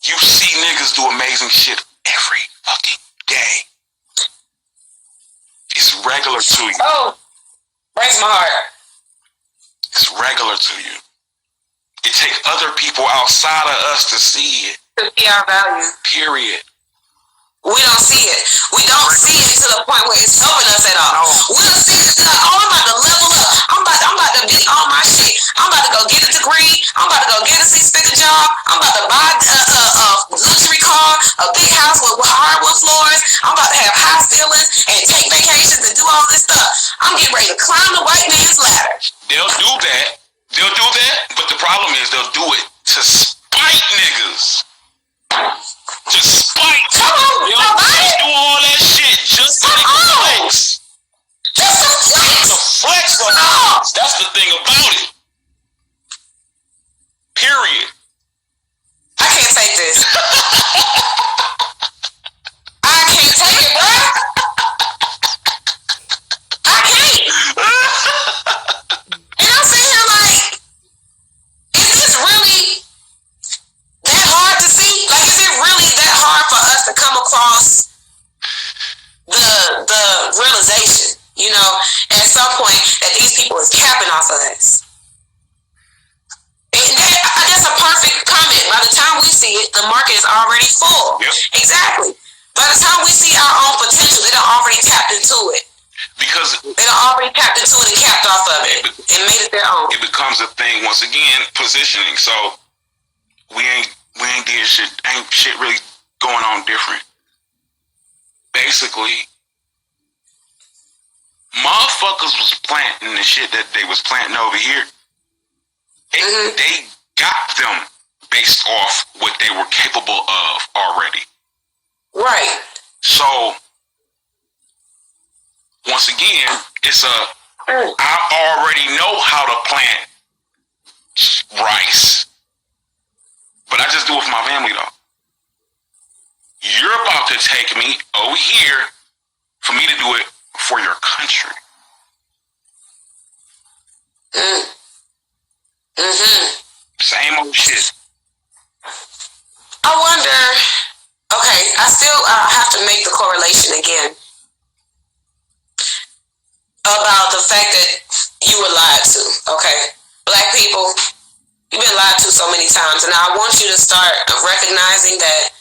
You see niggas do amazing shit every fucking day. It's regular to you. Oh, breaks my heart. It's regular to you. It takes other people outside of us to see it. To see our value. Period. We don't see it. We don't see it to the point where it's helping us at all. We don't see it to I'm about to level up. I'm about to be on my shit. I'm about to go get a degree. I'm about to go get a 6-figure job. I'm about to buy a luxury car, a big house with hardwood floors. I'm about to have high ceilings and take vacations and do all this stuff. I'm getting ready to climb the white man's ladder. They'll do that, but the problem is they'll do it to spite niggas. To spite. Come on, they'll do all that shit just to flex. Just to flex. To flex on us. That's the thing about it. Period. I can't take this. I can't take it, bro. I can't. And I'm sitting here like, is this really off of us. And that's a perfect comment. By the time we see it, the market is already full. Yep. Exactly. By the time we see our own potential, they done already tapped into it. Because they done already tapped into it and capped off of it and made it their own. It becomes a thing once again, positioning. So we ain't did shit. Ain't shit really going on different. Basically, motherfuckers was planting the shit that they was planting over here. They got them based off what they were capable of already. Right. So, once again, it's I already know how to plant rice. But I just do it for my family, though. You're about to take me over here for me to do it for your country. Same old shit. I wonder, okay, I still have to make the correlation again about the fact that you were lied to, okay? Black people, you've been lied to so many times, and I want you to start recognizing that,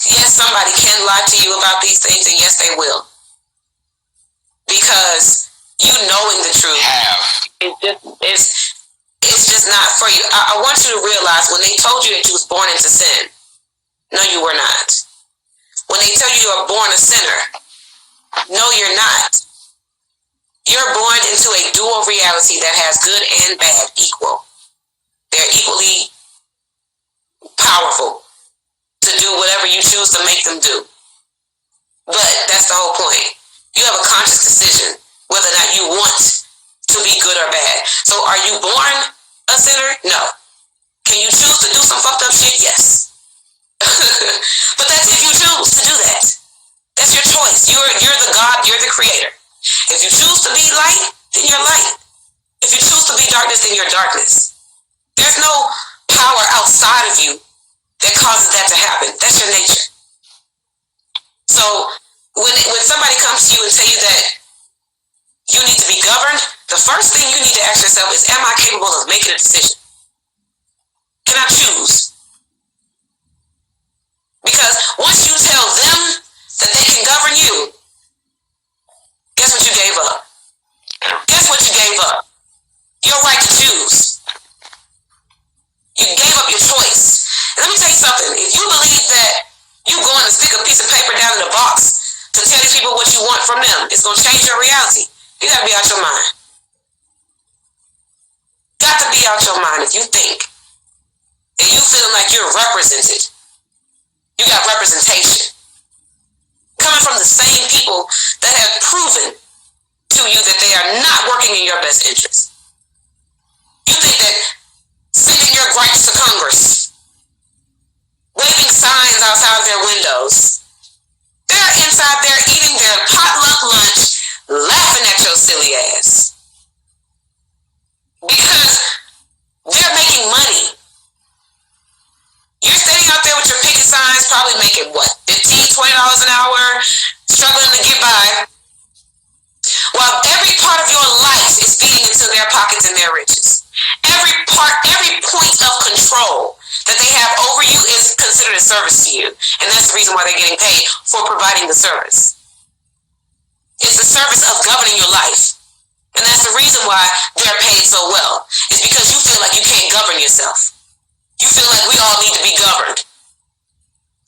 yes, somebody can lie to you about these things, and yes, they will. Because you knowing the truth, it's just not for you. I want you to realize when they told you that you was born into sin, no, you were not. When they tell you are born a sinner, no, you're not. You're born into a dual reality that has good and bad equal. They're equally powerful to do whatever you choose to make them do. But that's the whole point. You have a conscious decision whether or not you want to be good or bad. So are you born a sinner? No. Can you choose to do some fucked up shit? Yes. But that's if you choose to do that. That's your choice. You're the God, you're the creator. If you choose to be light, then you're light. If you choose to be darkness, then you're darkness. There's no power outside of you that causes that to happen. That's your nature. So when somebody comes to you and tell you that you need to be governed, the first thing you need to ask yourself is, am I capable of making a decision? Can I choose? Because once you tell them that they can govern you, guess what you gave up? Guess what you gave up? Your right to choose. You gave up your choice. And let me tell you something. If you believe that you going to stick a piece of paper down in a box to tell these people what you want from them, it's going to change your reality. You got to be out your mind. Got to be out your mind if you think that you feeling like you're represented. You got representation. Coming from the same people that have proven to you that they are not working in your best interest. You think that sending your gripes to Congress, waving signs outside of their windows, they're inside there eating their potluck lunch, laughing at your silly ass. Because they're making money. You're standing out there with your picket signs, probably making what, $15, $20 an hour, struggling to get by, while every part of your life is feeding into their pockets and their riches. Every point of control that they have over you is considered a service to you, and that's the reason why they're getting paid for providing the service. It's the service of governing your life, and that's the reason why they're paid so well. It's because you feel like you can't govern yourself. You feel like we all need to be governed.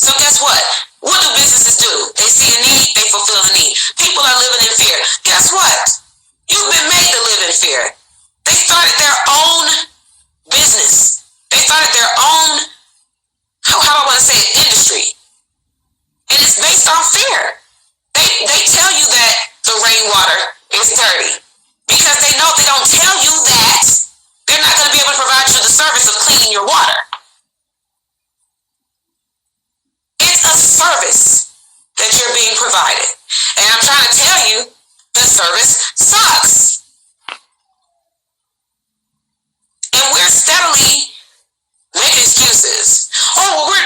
So guess what? What do businesses do? They see a need, they fulfill the need. People are living in fear. Guess what? You've been made to live in fear. They started their own business. They started their own, how do I want to say it, industry. And it's based on fear. They tell you that the rainwater is dirty because they know if they don't tell you that, they're not going to be able to provide you the service of cleaning your water. It's a service that you're being provided. And I'm trying to tell you, the service sucks. And we're steadily making excuses. Oh, well,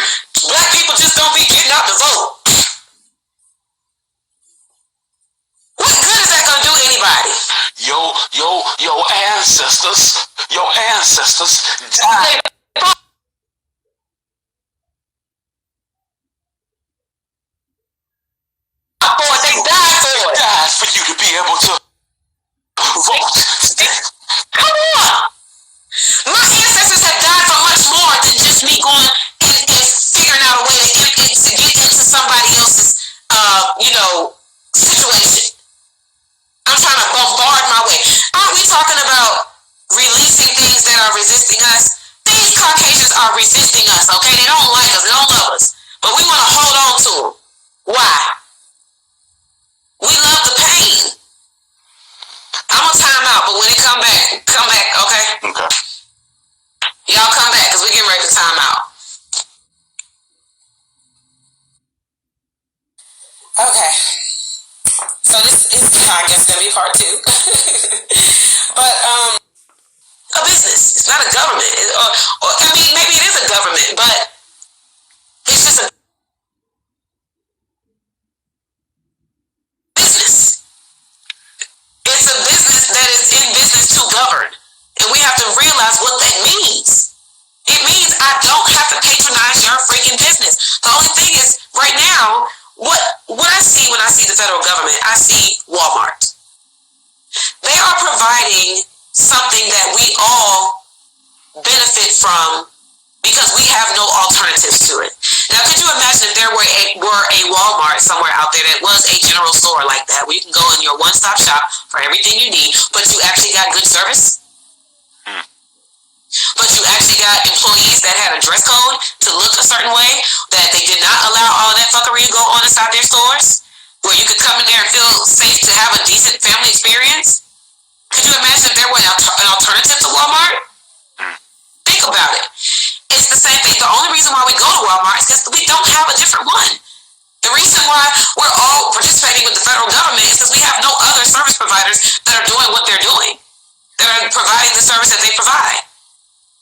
black people just don't be getting out to vote. What good is that going to do anybody? Your ancestors died. They died for it. Died for you to be able to vote. Come on. My ancestors have died for much more than just me going and figuring out a way to get into somebody else's, situation. I'm trying to bombard my way. Aren't we talking about releasing things that are resisting us? These Caucasians are resisting us, okay? They don't like us. They don't love us. But we want to hold on to them. Why? We love the pain. I'm going to time out, but when it come back, okay? Okay. Y'all come back, because we're getting ready to time out. Okay. So this is, I guess, going to be part 2. But, a business. It's not a government. Or I mean, maybe it is a government, but it's just a business. It's a business that is in business to govern. And we have to realize what that means. It means I don't have to patronize your freaking business. The only thing is, right now, what I see when I see the federal government, I see Walmart. They are providing something that we all benefit from because we have no alternatives to it. Now, could you imagine if there were a Walmart somewhere out there that was a general store like that, where you can go in your one-stop shop for everything you need, but you actually got good service? But you actually got employees that had a dress code to look a certain way, that they did not allow all that fuckery to go on inside their stores, where you could come in there and feel safe to have a decent family experience? Could you imagine if there were an alternative to Walmart? Think about it. It's the same thing. The only reason why we go to Walmart is because we don't have a different one. The reason why we're all participating with the federal government is because we have no other service providers that are doing what they're doing. They're providing the service that they provide.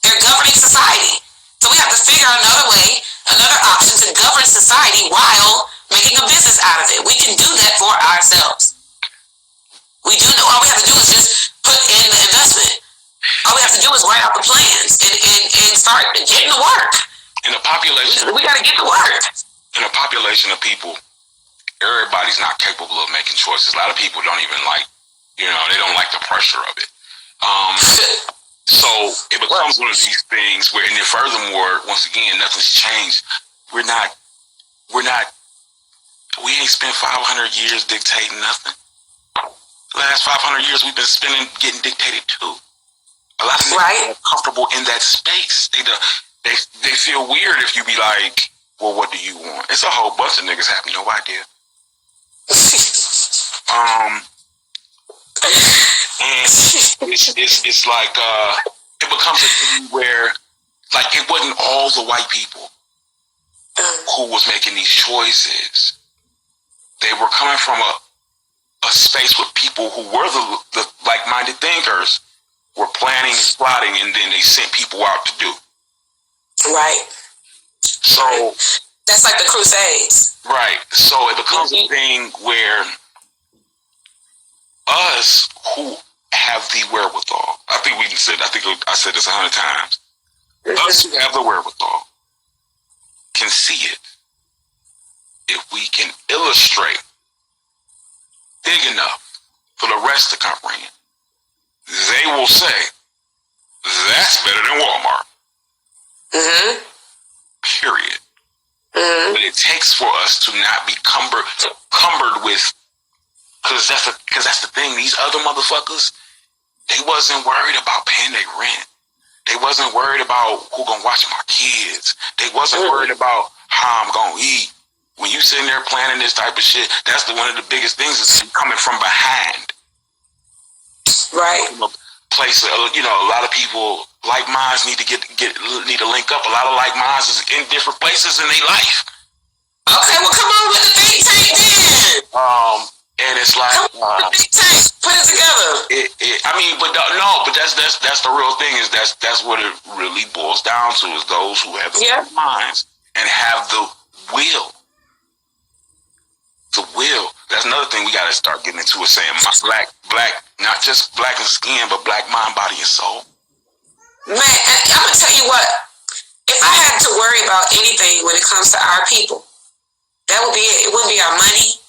They're governing society. So we have to figure out another way, another option to govern society while making a business out of it. We can do that for ourselves. We do know. All we have to do is just put in the investment. All we have to do is write out the plans and start getting to work. In a population, we got to get to work. In a population of people, everybody's not capable of making choices. A lot of people don't even like, they don't like the pressure of it. So it becomes one of these things where, and then furthermore, once again, nothing's changed. We ain't spent 500 years dictating nothing. The last 500 years we've been spending getting dictated to. A lot of niggas are comfortable in that space. They feel weird if you be like, well, what do you want? It's a whole bunch of niggas have no idea. And it's like it becomes a thing where, like, it wasn't all the white people who was making these choices. They were coming from a space with people who were the like-minded thinkers, were planning and plotting, and then they sent people out to do. Right. So that's like the Crusades. Right. So it becomes a thing where us who have the wherewithal, I said this 100 times. Us who have the wherewithal can see it. If we can illustrate big enough for the rest to comprehend, they will say, that's better than Walmart. Period. But it takes for us to not be cumbered with, because that's the thing. These other motherfuckers, they wasn't worried about paying their rent. They wasn't worried about who gonna watch my kids. They wasn't worried about how I'm gonna eat. When you sitting there planning this type of shit, that's one of the biggest things is coming from behind. Right. Place, a lot of people like minds need to need to link up. A lot of like minds is in different places in their life. Okay, well, come on with the think tank then. And it's like, think tank, put it together. But that's the real thing. Is that's what it really boils down to. Is those who have the minds and have the will. The will. That's another thing we got to start getting into, is saying black, not just black in skin, but black mind, body, and soul. Man, I'm gonna tell you what. If I had to worry about anything when it comes to our people, that would be it. It wouldn't be our money.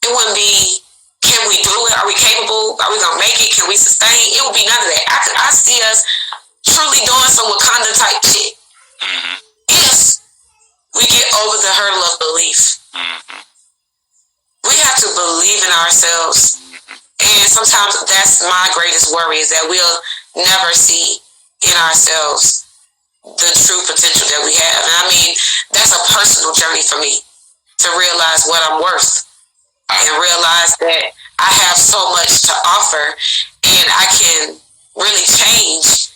It wouldn't be, can we do it? Are we capable? Are we gonna make it? Can we sustain? It would be none of that. I see us truly doing some Wakanda type shit. Mm-hmm. If we get over the hurdle of belief. Mm-hmm. We have to believe in ourselves. And sometimes that's my greatest worry, is that we'll never see in ourselves the true potential that we have. And I mean, that's a personal journey for me, to realize what I'm worth and realize that I have so much to offer, and I can really change,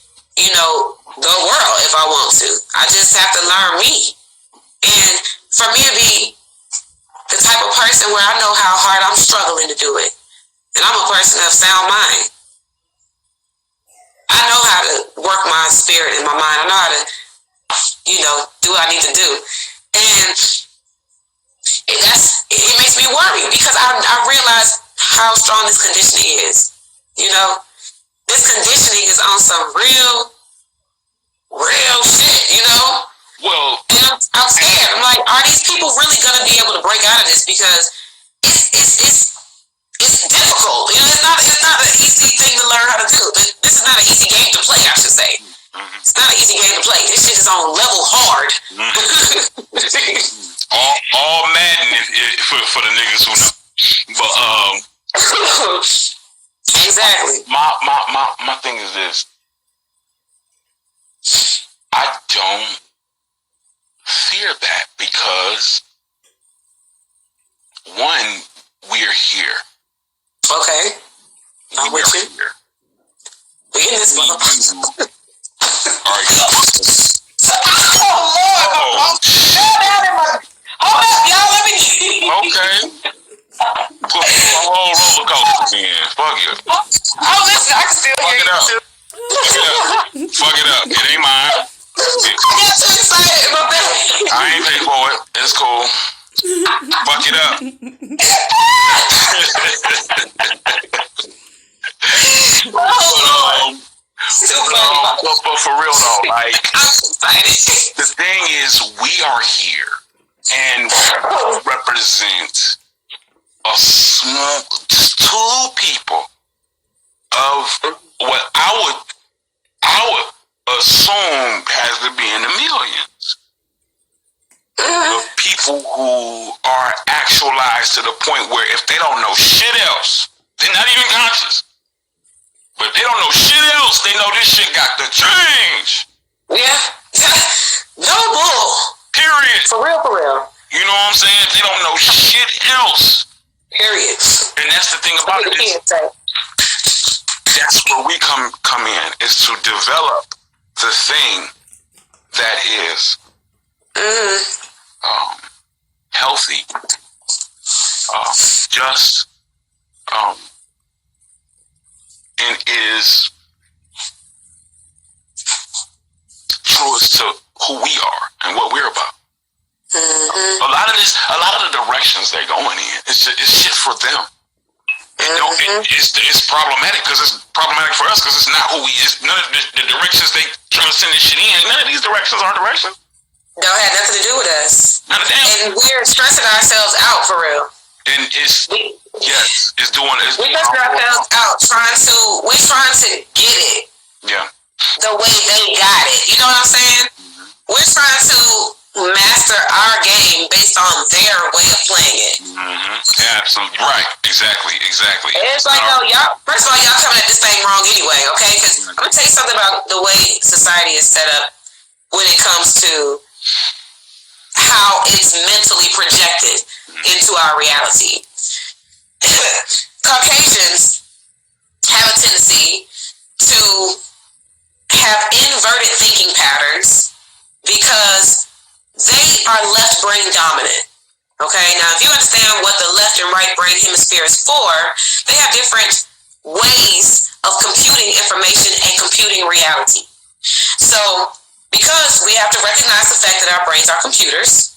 the world if I want to. I just have to learn me. And for me to be the type of person where I know how hard I'm struggling to do it, and I'm a person of sound mind. I know how to work my spirit and my mind. I know how to, do what I need to do. And it makes me worry, because I realize how strong this conditioning is. This conditioning is on some real shit, Well, and I'm scared. I'm like, are these people really gonna be able to break out of this? Because it's difficult. It's not an easy thing to learn how to do. This is not an easy game to play, I should say. Mm-hmm. It's not an easy game to play. This shit is on level hard. Mm-hmm. all Madden for the niggas who know. But exactly. My thing is this. I don't fear that, because one, we're here. Okay. I'm with you. Here. We in this motherfucker. Are you? Oh, Lord. Hold up, y'all. Let me. Okay. Put the whole roller coaster in. Fuck it. Oh, listen, I can still hear you too. Fuck it up. It ain't mine. I got too excited, my bad. I ain't paid for it. It's cool. Fuck it up. But for real though, like, the thing is, we are here, and we represent a small, just two people of what I would assume has to be in the millions. Of people who are actualized to the point where if they don't know shit else, they're not even conscious. But if they don't know shit else, they know this shit got to change. Yeah. No bull. Period. For real, for real. You know what I'm saying? They don't know shit else. Period. And that's the thing about it. That's where we come in, is to develop the thing that is healthy, just, and is truest to who we are and what we're about. Mm-hmm. A lot of the directions they're going in, it's shit for them. It's problematic, because it's problematic for us, because it's not who we is. None of the directions they trying to send this shit in, none of these directions are directions. Don't have nothing to do with us. Not a damn. And we're stressing ourselves out, for real. And it's doing. We're stressing ourselves out, we're trying to get it. Yeah. The way they got it. You know what I'm saying? Mm-hmm. We're trying to master our game based on their way of playing it. Mm-hmm. Yeah, absolutely. Right. Exactly. And it's like, y'all, first of all, y'all coming at this thing wrong anyway, okay? Because I'm going to tell you something about the way society is set up when it comes to how it's mentally projected into our reality. Caucasians have a tendency to have inverted thinking patterns because they are left brain dominant. Okay, now if you understand what the left and right brain hemisphere is for, they have different ways of computing information and computing reality. So, because we have to recognize the fact that our brains are computers,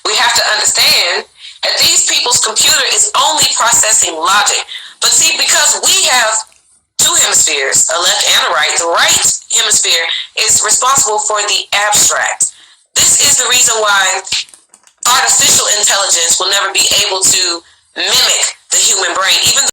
we have to understand And these people's computer is only processing logic. But see, because we have two hemispheres, a left and a right, the right hemisphere is responsible for the abstract. This is the reason why artificial intelligence will never be able to mimic the human brain, even